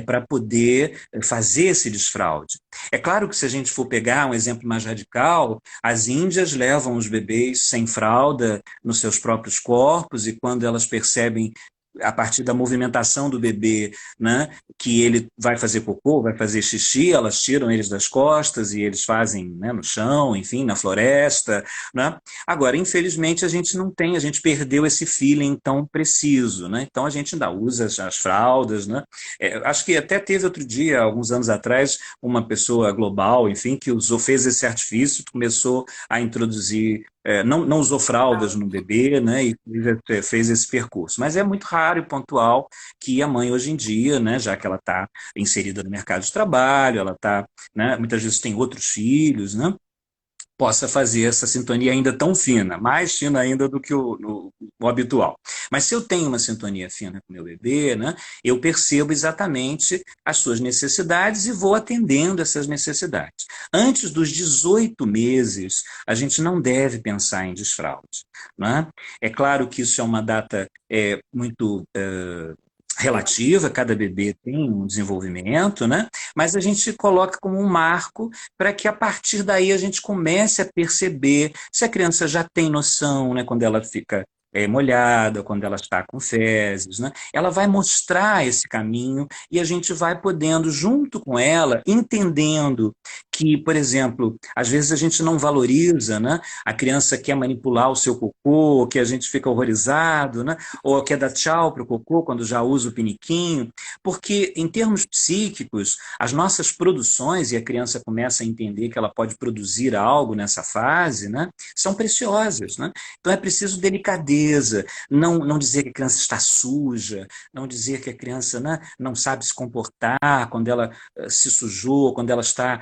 Para poder fazer esse desfraude. É claro que se a gente for pegar um exemplo mais radical, as índias levam os bebês sem fralda nos seus próprios corpos e quando elas percebem a partir da movimentação do bebê, né, que ele vai fazer cocô, vai fazer xixi, elas tiram eles das costas e eles fazem, né, no chão, enfim, na floresta, né? Agora, infelizmente, a gente não tem, a gente perdeu esse feeling tão preciso, né? Então a gente ainda usa as fraldas, né? Acho que até teve outro dia, alguns anos atrás, uma pessoa global, enfim, que fez esse artifício, começou a introduzir, não usou fraldas no bebê, né, e fez esse percurso. Mas é muito raro e pontual que a mãe hoje em dia, né, já que ela está inserida no mercado de trabalho, ela está, né, muitas vezes tem outros filhos, né, possa fazer essa sintonia ainda tão fina, mais fina ainda do que o habitual. Mas se eu tenho uma sintonia fina com meu bebê, né, eu percebo exatamente as suas necessidades e vou atendendo essas necessidades. Antes dos 18 meses, a gente não deve pensar em desfraude. Né? É claro que isso é uma data muito relativa, cada bebê tem um desenvolvimento, né? Mas a gente coloca como um marco para que a partir daí a gente comece a perceber se a criança já tem noção, né, quando ela fica molhada, quando ela está com fezes, né? Ela vai mostrar esse caminho e a gente vai podendo, junto com ela, entendendo que, por exemplo, às vezes a gente não valoriza, né? A criança quer manipular o seu cocô, que a gente fica horrorizado, né? Ou quer dar tchau para o cocô quando já usa o piniquinho, porque em termos psíquicos, as nossas produções, e a criança começa a entender que ela pode produzir algo nessa fase, né? São preciosas, né? Então é preciso delicadeza, não dizer que a criança está suja, não dizer que a criança, né, não sabe se comportar quando ela se sujou, quando ela está,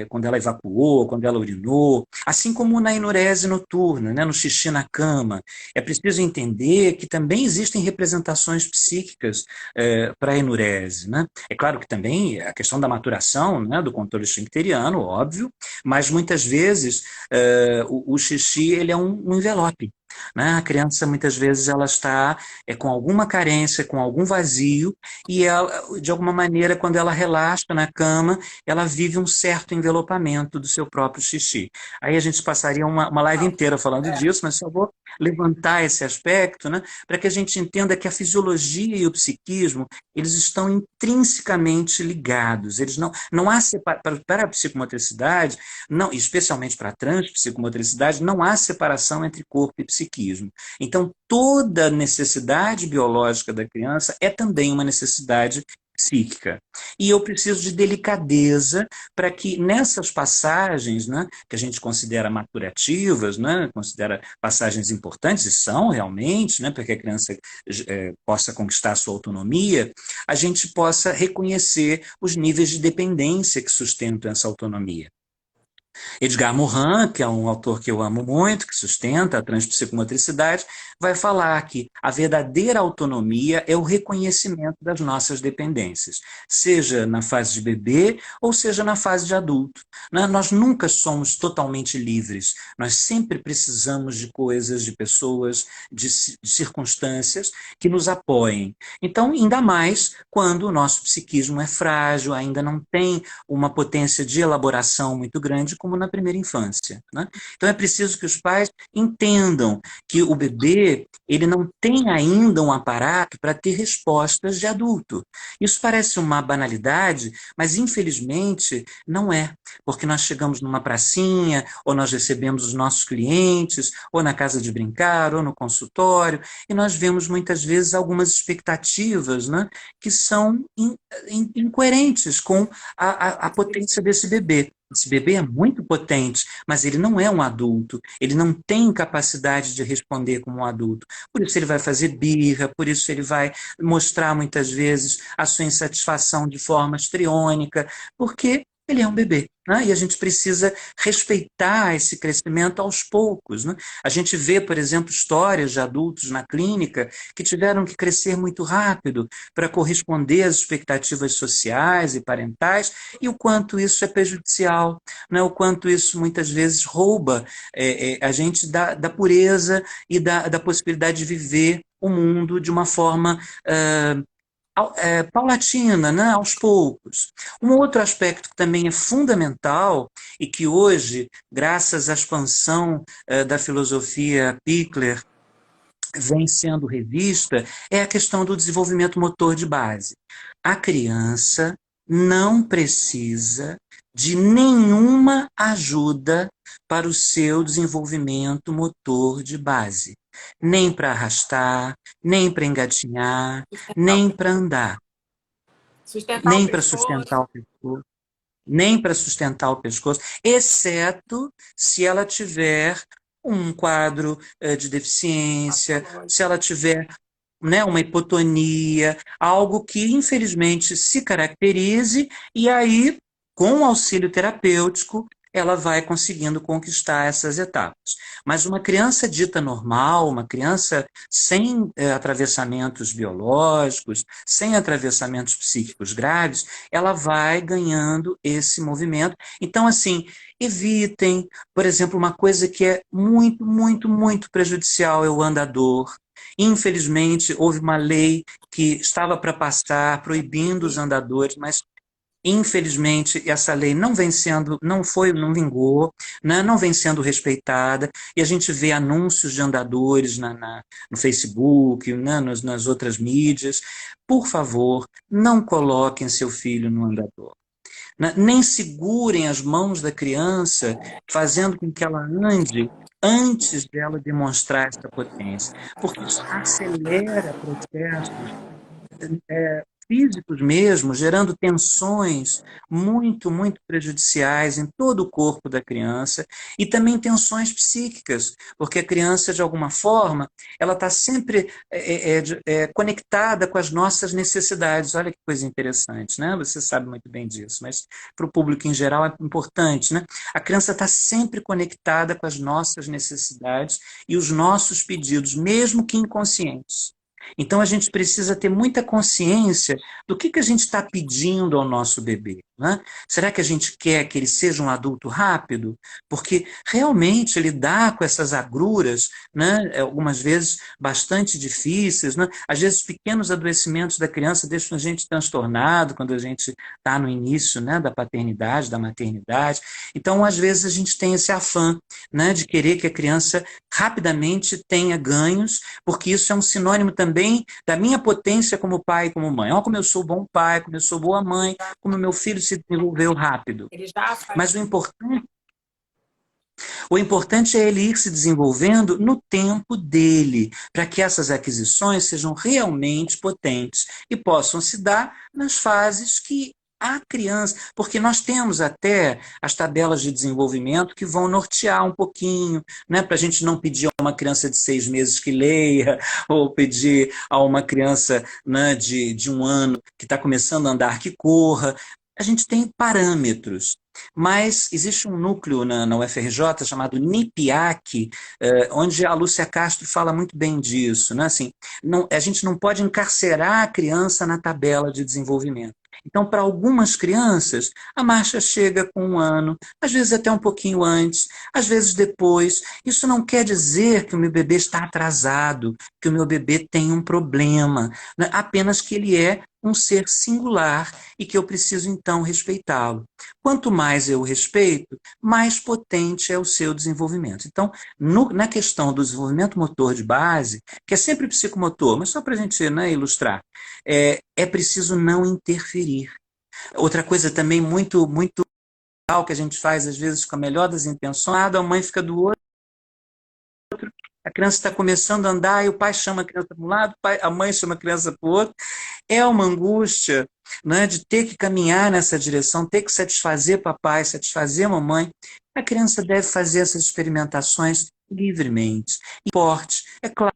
quando ela evacuou, quando ela urinou, assim como na enurese noturna, né, no xixi na cama. É preciso entender que também existem representações psíquicas para a enurese, né? É claro que também a questão da maturação, né, do controle esfincteriano, óbvio, mas muitas vezes o xixi ele é um envelope. Né? A criança muitas vezes ela está com alguma carência, com algum vazio, e ela, de alguma maneira, quando ela relaxa na cama, ela vive um certo envelopamento do seu próprio xixi. Aí a gente passaria uma live inteira falando disso, mas só vou levantar esse aspecto, né, para que a gente entenda que a fisiologia e o psiquismo eles estão intrinsecamente ligados. Eles não há para a psicomotricidade, não, especialmente para a transpsicomotricidade, não há separação entre corpo e psiquismo. Então, toda necessidade biológica da criança é também uma necessidade psíquica. E eu preciso de delicadeza para que nessas passagens, né, que a gente considera maturativas, né, considera passagens importantes, e são realmente, né, para que a criança possa conquistar a sua autonomia, a gente possa reconhecer os níveis de dependência que sustentam essa autonomia. Edgar Morin, que é um autor que eu amo muito, que sustenta a transpsicomotricidade, vai falar que a verdadeira autonomia é o reconhecimento das nossas dependências, seja na fase de bebê ou seja na fase de adulto. Né? Nós nunca somos totalmente livres, nós sempre precisamos de coisas, de pessoas, de circunstâncias que nos apoiem. Então, ainda mais quando o nosso psiquismo é frágil, ainda não tem uma potência de elaboração muito grande, como na primeira infância. Né? Então é preciso que os pais entendam que o bebê ele não tem ainda um aparato para ter respostas de adulto. Isso parece uma banalidade, mas infelizmente não é, porque nós chegamos numa pracinha, ou nós recebemos os nossos clientes, ou na casa de brincar, ou no consultório, e nós vemos muitas vezes algumas expectativas, né, que são incoerentes com a potência desse bebê. Esse bebê é muito potente, mas ele não é um adulto, ele não tem capacidade de responder como um adulto. Por isso ele vai fazer birra, por isso ele vai mostrar muitas vezes a sua insatisfação de forma histriônica, porque ele é um bebê. Né? E a gente precisa respeitar esse crescimento aos poucos. Né? A gente vê, por exemplo, histórias de adultos na clínica que tiveram que crescer muito rápido para corresponder às expectativas sociais e parentais, e o quanto isso é prejudicial, né? O quanto isso muitas vezes rouba a gente da pureza e da possibilidade de viver o mundo de uma forma paulatina, né, aos poucos. Um outro aspecto que também é fundamental e que hoje, graças à expansão da filosofia Pickler, vem sendo revista, é a questão do desenvolvimento motor de base. A criança não precisa de nenhuma ajuda para o seu desenvolvimento motor de base. Nem para arrastar, nem para engatinhar, nem para andar, Sustentar o nem para sustentar pescoço. o pescoço, nem para sustentar o pescoço, exceto se ela tiver um quadro de deficiência, se ela tiver, né, uma hipotonia, algo que infelizmente se caracterize, e aí, com o auxílio terapêutico, ela vai conseguindo conquistar essas etapas. Mas uma criança dita normal, uma criança sem atravessamentos biológicos, sem atravessamentos psíquicos graves, ela vai ganhando esse movimento. Então, assim, evitem, por exemplo, uma coisa que é muito, muito, muito prejudicial é o andador. Infelizmente, houve uma lei que estava para passar proibindo os andadores, mas infelizmente, essa lei não vem sendo, não vingou, né, não vem sendo respeitada, e a gente vê anúncios de andadores no Facebook, né, nas outras mídias. Por favor, não coloquem seu filho no andador. Né, nem segurem as mãos da criança, fazendo com que ela ande antes dela demonstrar essa potência, porque isso acelera processos físicos mesmo, gerando tensões muito, muito prejudiciais em todo o corpo da criança e também tensões psíquicas, porque a criança, de alguma forma, ela está sempre conectada com as nossas necessidades. Olha que coisa interessante, né? Você sabe muito bem disso, mas para o público em geral é importante, né? A criança está sempre conectada com as nossas necessidades e os nossos pedidos, mesmo que inconscientes. Então, a gente precisa ter muita consciência do que a gente está pedindo ao nosso bebê. Né? Será que a gente quer que ele seja um adulto rápido? Porque realmente lidar com essas agruras, né, algumas vezes bastante difíceis, né? Às vezes pequenos adoecimentos da criança deixam a gente transtornado quando a gente está no início, né, da paternidade, da maternidade. Então, às vezes, a gente tem esse afã, né, de querer que a criança rapidamente tenha ganhos, porque isso é um sinônimo também da minha potência como pai e como mãe. Olha como eu sou bom pai, como eu sou boa mãe, como meu filho se desenvolveu rápido. Ele já faz. Mas o importante é ele ir se desenvolvendo no tempo dele, para que essas aquisições sejam realmente potentes e possam se dar nas fases que a criança, porque nós temos até as tabelas de desenvolvimento que vão nortear um pouquinho, né, para a gente não pedir a uma criança de 6 meses que leia, ou pedir a uma criança, né, de 1 ano que está começando a andar que corra. A gente tem parâmetros, mas existe um núcleo na UFRJ chamado NIPIAC, onde a Lúcia Castro fala muito bem disso. Né? Assim, não, a gente não pode encarcerar a criança na tabela de desenvolvimento. Então, para algumas crianças, a marcha chega com 1 ano, às vezes até um pouquinho antes, às vezes depois. Isso não quer dizer que o meu bebê está atrasado, que o meu bebê tem um problema, né? Apenas que ele é um ser singular e que eu preciso, então, respeitá-lo. Quanto mais eu o respeito, mais potente é o seu desenvolvimento. Então, na questão do desenvolvimento motor de base, que é sempre psicomotor, mas só para a gente, né, ilustrar, é preciso não interferir. Outra coisa também muito, muito legal que a gente faz, às vezes, com a melhor das intenções, a mãe fica do outro, a criança está começando a andar e o pai chama a criança para um lado, a mãe chama a criança para o outro. É uma angústia, né, de ter que caminhar nessa direção, ter que satisfazer papai, satisfazer mamãe. A criança deve fazer essas experimentações livremente. Esporte, é claro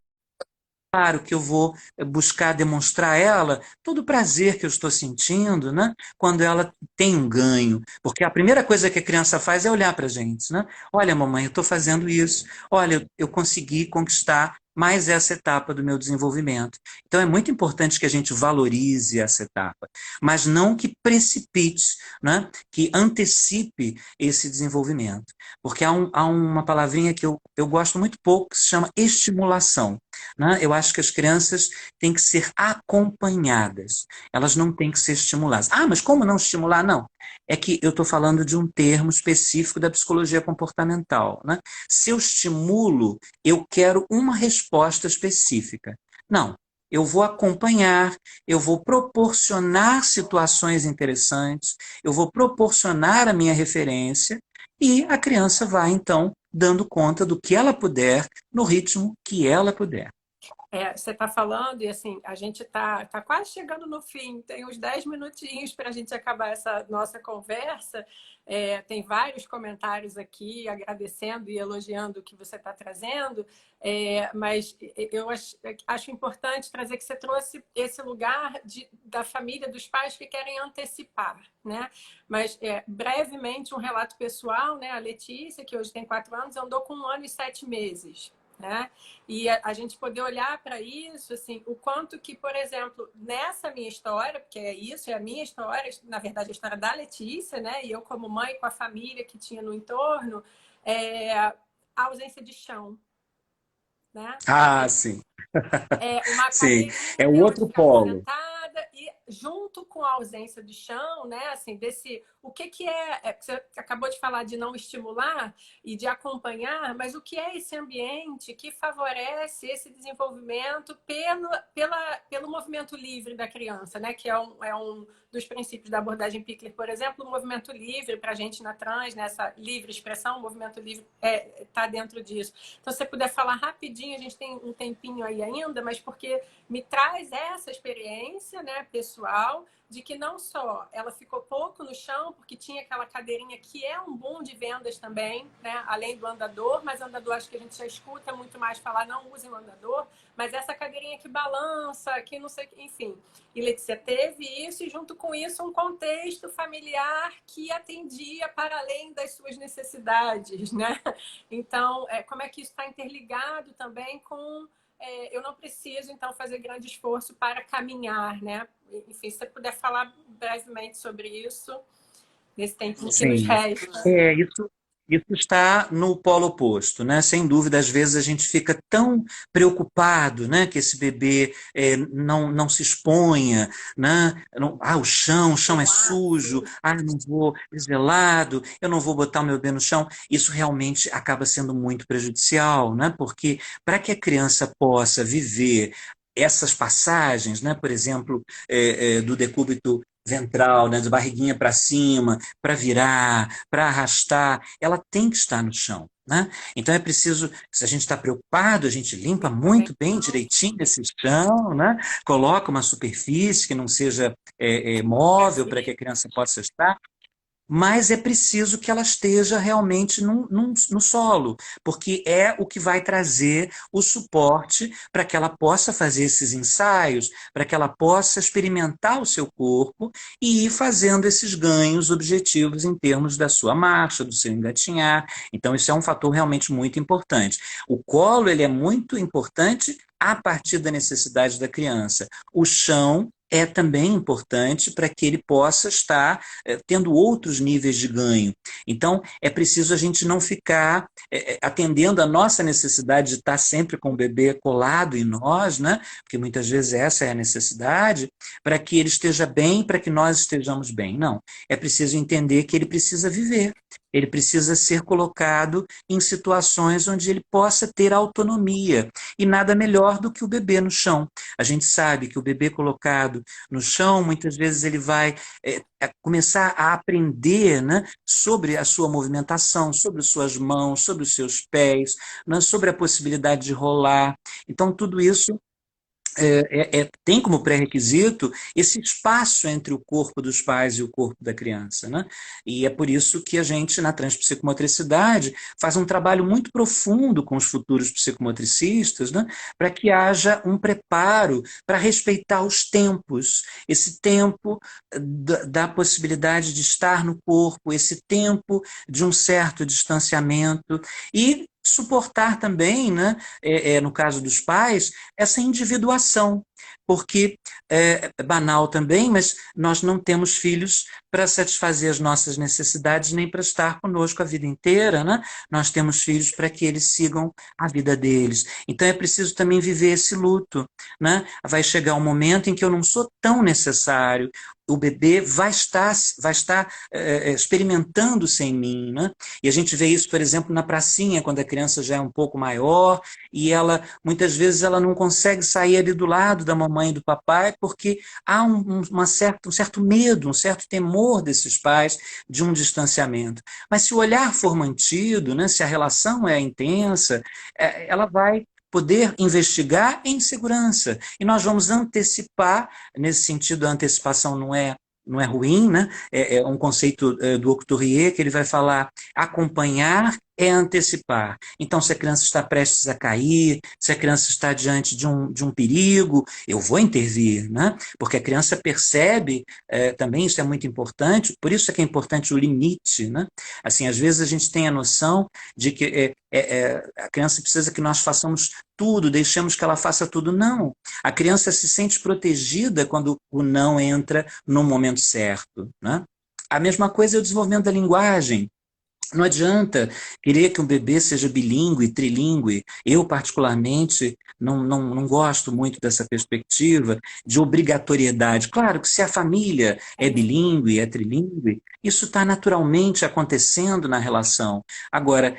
que eu vou buscar demonstrar a ela todo o prazer que eu estou sentindo, né, quando ela tem um ganho. Porque a primeira coisa que a criança faz é olhar para a gente. Né? Olha, mamãe, eu estou fazendo isso. Olha, eu consegui conquistar mais essa etapa do meu desenvolvimento. Então é muito importante que a gente valorize essa etapa, mas não que precipite, né, que antecipe esse desenvolvimento. Porque há uma palavrinha que eu gosto muito pouco, que se chama estimulação. Né? Eu acho que as crianças têm que ser acompanhadas, elas não têm que ser estimuladas. Ah, mas como não estimular? Não. É que eu estou falando de um termo específico da psicologia comportamental. Né? Se eu estimulo, eu quero uma resposta específica. Não. Eu vou acompanhar, eu vou proporcionar situações interessantes, eu vou proporcionar a minha referência e a criança vai, então, dando conta do que ela puder, no ritmo que ela puder. Você está falando, e assim, a gente tá quase chegando no fim, tem uns 10 minutinhos para a gente acabar essa nossa conversa. Tem vários comentários aqui agradecendo e elogiando o que você está trazendo, mas eu acho importante trazer que você trouxe esse lugar da família, dos pais que querem antecipar, né? Mas, brevemente, um relato pessoal, né? A Letícia, que hoje tem 4 anos, andou com 1 ano e 7 meses. Né? E a gente poder olhar para isso, assim, o quanto que, por exemplo, nessa minha história, porque é a minha história, na verdade a história da Letícia, né? E eu como mãe com a família que tinha no entorno, a ausência de chão, né? Ah, sim. Uma Sim, cadeirinha é o ali onde outro ficava polo. sentada e junto com a ausência de chão, né? Assim, desse o que você acabou de falar de não estimular e de acompanhar, mas o que é esse ambiente que favorece esse desenvolvimento pelo movimento livre da criança, né? Que é um dos princípios da abordagem Pickler, por exemplo, o movimento livre para a gente na trans, nessa livre expressão, o movimento livre está dentro disso. Então, se você puder falar rapidinho, a gente tem um tempinho aí ainda, mas porque me traz essa experiência, né, pessoal, de que não só ela ficou pouco no chão, porque tinha aquela cadeirinha que é um boom de vendas também, né, além do andador, mas andador acho que a gente já escuta muito mais falar, não usem o andador, mas essa cadeirinha que balança, que não sei, enfim. E Letícia teve isso e junto com isso um contexto familiar que atendia para além das suas necessidades, né? Então, como é que isso está interligado também com eu não preciso, então, fazer grande esforço para caminhar, né? Enfim, se você puder falar brevemente sobre isso, nesse tempinho que nos Sim, resta. isso está no polo oposto, né? Sem dúvida, às vezes a gente fica tão preocupado, né, que esse bebê não se exponha, né? O chão é sujo, eu não vou gelado, eu não vou botar o meu bebê no chão. Isso realmente acaba sendo muito prejudicial, né? Porque para que a criança possa viver essas passagens, né, por exemplo, do decúbito ventral, né, de barriguinha para cima, para virar, para arrastar, ela tem que estar no chão. Né? Então é preciso, se a gente está preocupado, a gente limpa muito bem direitinho esse chão, né? Coloca uma superfície que não seja móvel para que a criança possa estar, mas é preciso que ela esteja realmente no solo, porque é o que vai trazer o suporte para que ela possa fazer esses ensaios, para que ela possa experimentar o seu corpo e ir fazendo esses ganhos objetivos em termos da sua marcha, do seu engatinhar. Então, isso é um fator realmente muito importante. O colo, ele é muito importante a partir da necessidade da criança. O chão é também importante para que ele possa estar tendo outros níveis de ganho. Então, é preciso a gente não ficar atendendo a nossa necessidade de estar sempre com o bebê colado em nós, né? Porque muitas vezes essa é a necessidade, para que ele esteja bem, para que nós estejamos bem. Não, é preciso entender que ele precisa viver, ele precisa ser colocado em situações onde ele possa ter autonomia. E nada melhor do que o bebê no chão. A gente sabe que o bebê colocado no chão, muitas vezes ele vai começar a aprender, né, sobre a sua movimentação, sobre suas mãos, sobre os seus pés, né, sobre a possibilidade de rolar. Então, tudo isso tem como pré-requisito esse espaço entre o corpo dos pais e o corpo da criança, né? E é por isso que a gente, na transpsicomotricidade, faz um trabalho muito profundo com os futuros psicomotricistas, né? Para que haja um preparo para respeitar os tempos, esse tempo da possibilidade de estar no corpo, esse tempo de um certo distanciamento e suportar também, né, no caso dos pais, essa individuação, porque é banal também, mas nós não temos filhos para satisfazer as nossas necessidades nem para estar conosco a vida inteira, né? Nós temos filhos para que eles sigam a vida deles. Então é preciso também viver esse luto, né? Vai chegar um momento em que eu não sou tão necessário, o bebê vai estar experimentando sem mim, né? E a gente vê isso, por exemplo, na pracinha, quando a criança já é um pouco maior e ela, muitas vezes, ela não consegue sair ali do lado da mamãe e do papai porque há um certo medo, um certo temor desses pais de um distanciamento. Mas se o olhar for mantido, né, se a relação é intensa, ela vai poder investigar em segurança. E nós vamos antecipar, nesse sentido, a antecipação não é ruim, né? É um conceito do Couturier que ele vai falar acompanhar é antecipar. Então, se a criança está prestes a cair, se a criança está diante de um perigo, eu vou intervir, né? Porque a criança percebe, também isso é muito importante, por isso é que é importante o limite, né? Assim, às vezes a gente tem a noção de que a criança precisa que nós façamos tudo, deixemos que ela faça tudo. Não. A criança se sente protegida quando o não entra no momento certo, né? A mesma coisa é o desenvolvimento da linguagem. Não adianta querer que um bebê seja bilíngue, trilíngue. Eu, particularmente, não gosto muito dessa perspectiva de obrigatoriedade. Claro que se a família é bilíngue, é trilíngue, isso está naturalmente acontecendo na relação. Agora,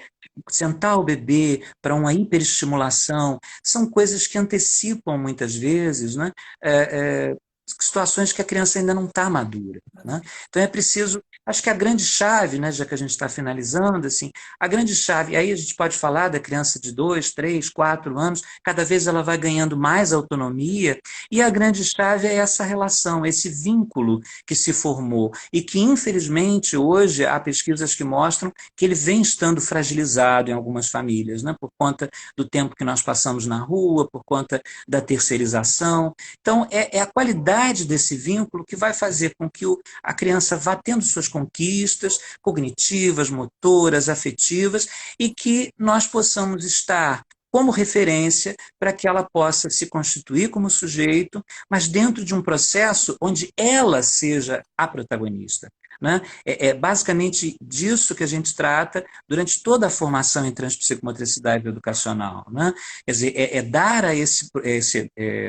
sentar o bebê para uma hiperestimulação são coisas que antecipam, muitas vezes, né? É, é, situações que a criança ainda não está madura, né? Então é preciso, acho que a grande chave, né, já que a gente está finalizando, assim, a grande chave, aí a gente pode falar da criança de 2, 3, 4 anos, cada vez ela vai ganhando mais autonomia, e a grande chave é essa relação, esse vínculo que se formou, e que infelizmente hoje há pesquisas que mostram que ele vem estando fragilizado em algumas famílias, né, por conta do tempo que nós passamos na rua, por conta da terceirização. Então, é a qualidade desse vínculo que vai fazer com que a criança vá tendo suas conquistas cognitivas, motoras, afetivas, e que nós possamos estar como referência para que ela possa se constituir como sujeito, mas dentro de um processo onde ela seja a protagonista. Né? É basicamente disso que a gente trata durante toda a formação em transpsicomotricidade educacional. Né? Quer dizer, dar a esse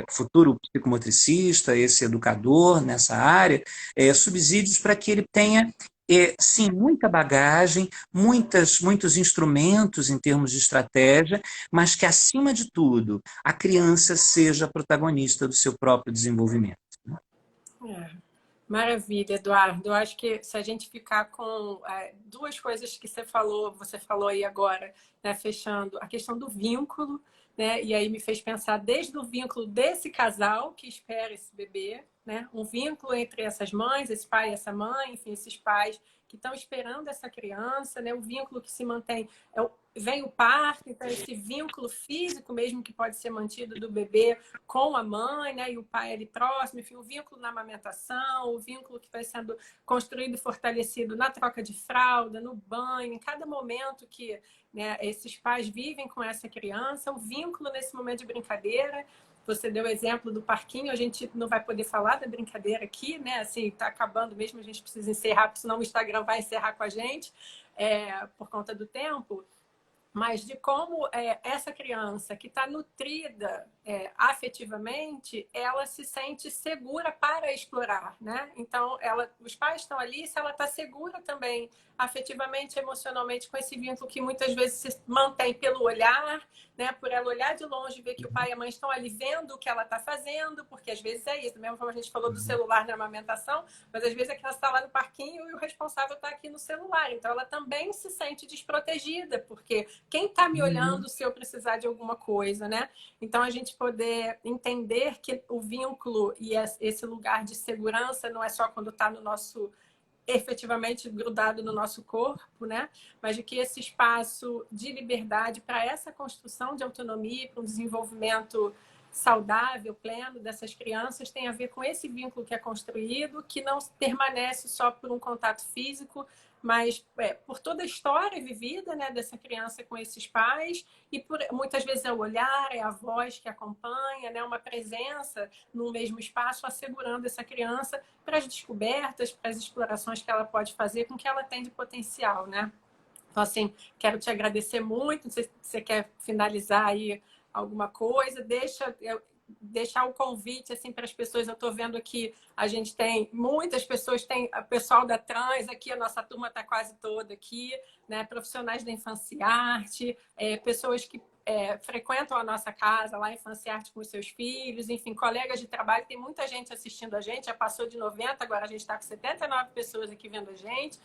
futuro psicomotricista, esse educador nessa área, subsídios para que ele tenha sim, muita bagagem, muitos instrumentos em termos de estratégia, mas que, acima de tudo, a criança seja a protagonista do seu próprio desenvolvimento. É. Maravilha, Eduardo. Eu acho que se a gente ficar com duas coisas que você falou aí agora, né, fechando, a questão do vínculo, né, e aí me fez pensar desde o vínculo desse casal que espera esse bebê, né, um vínculo entre essas mães, esse pai e essa mãe, enfim, esses pais que estão esperando essa criança, né, o vínculo que se mantém vem o parto, então esse vínculo físico mesmo que pode ser mantido do bebê com a mãe, né, e o pai ali próximo, enfim, o vínculo na amamentação, o vínculo que vai sendo construído e fortalecido na troca de fralda, no banho, em cada momento que, né, esses pais vivem com essa criança, o vínculo nesse momento de brincadeira. Você deu o exemplo do parquinho, a gente não vai poder falar da brincadeira aqui, né? Assim, tá acabando mesmo, a gente precisa encerrar, porque senão o Instagram vai encerrar com a gente, por conta do tempo. Mas de como essa criança que está nutrida afetivamente, ela se sente segura para explorar, né? Então, os pais estão ali, se ela está segura também, afetivamente, emocionalmente, com esse vínculo que muitas vezes se mantém pelo olhar, né? Por ela olhar de longe e ver que o pai e a mãe estão ali vendo o que ela está fazendo, porque às vezes é isso, mesmo como a gente falou do celular na amamentação, mas às vezes a criança está lá no parquinho e o responsável está aqui no celular. Então, ela também se sente desprotegida, porque quem está me olhando se eu precisar de alguma coisa, né? Então, a gente poder entender que o vínculo e esse lugar de segurança não é só quando está no nosso efetivamente grudado no nosso corpo, né? Mas de que esse espaço de liberdade para essa construção de autonomia, para um desenvolvimento saudável, pleno dessas crianças, tem a ver com esse vínculo que é construído, que não permanece só por um contato físico, mas por toda a história vivida, né, dessa criança com esses pais, e muitas vezes é o olhar, é a voz que acompanha, né, uma presença no mesmo espaço, assegurando essa criança para as descobertas, para as explorações que ela pode fazer com o que ela tem de potencial, né? Então, assim, quero te agradecer muito. Não sei se você quer finalizar aí alguma coisa. Deixar o convite assim para as pessoas. Eu estou vendo aqui, a gente tem muitas pessoas, tem o pessoal da Trans aqui, a nossa turma está quase toda aqui, né? Profissionais da Infanciarte, pessoas que frequentam a nossa casa lá, Infanciarte, com os seus filhos, enfim, colegas de trabalho. Tem muita gente assistindo a gente, já passou de 90, agora a gente está com 79 pessoas aqui vendo a gente.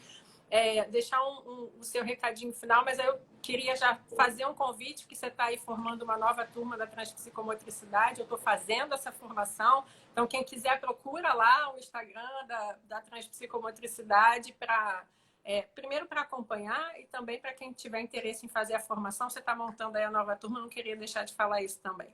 deixar o seu recadinho final, mas eu queria já fazer um convite, que você está aí formando uma nova turma da Transpsicomotricidade, eu estou fazendo essa formação, então quem quiser procura lá o Instagram da Transpsicomotricidade para... primeiro para acompanhar e também para quem tiver interesse em fazer a formação, você está montando aí a nova turma, eu não queria deixar de falar isso também.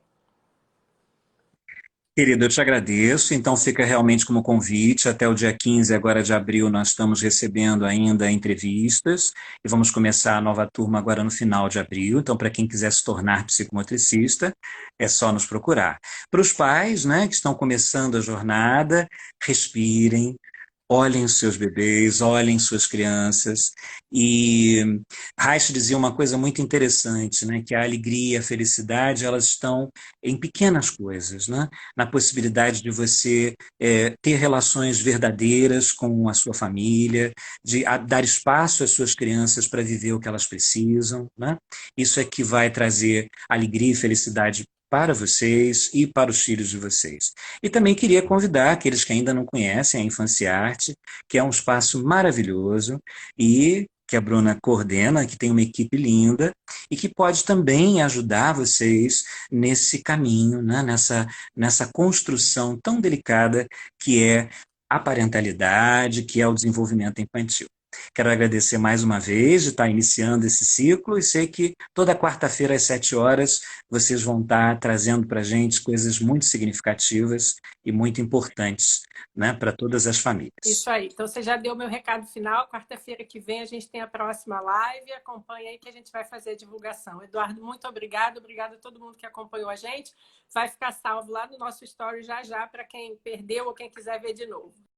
Querido, eu te agradeço. Então, fica realmente como convite. Até o dia 15 agora de abril, nós estamos recebendo ainda entrevistas e vamos começar a nova turma agora no final de abril. Então, para quem quiser se tornar psicomotricista, é só nos procurar. Para os pais, né, que estão começando a jornada, respirem, olhem os seus bebês, olhem suas crianças. E Reich dizia uma coisa muito interessante, né? Que a alegria, a felicidade, elas estão em pequenas coisas, né? Na possibilidade de você ter relações verdadeiras com a sua família, de dar espaço às suas crianças para viver o que elas precisam, né? Isso é que vai trazer alegria e felicidade para vocês e para os filhos de vocês. E também queria convidar aqueles que ainda não conhecem a Infanciarte, que é um espaço maravilhoso e que a Bruna coordena, que tem uma equipe linda e que pode também ajudar vocês nesse caminho, né? Nessa construção tão delicada que é a parentalidade, que é o desenvolvimento infantil. Quero agradecer mais uma vez de estar iniciando esse ciclo e sei que toda quarta-feira às 7 horas vocês vão estar trazendo para a gente coisas muito significativas e muito importantes, né, para todas as famílias. Isso aí. Então, você já deu meu recado final. Quarta-feira que vem a gente tem a próxima live. Acompanha aí que a gente vai fazer a divulgação. Eduardo, muito obrigado. Obrigado a todo mundo que acompanhou a gente. Vai ficar salvo lá no nosso story já já para quem perdeu ou quem quiser ver de novo.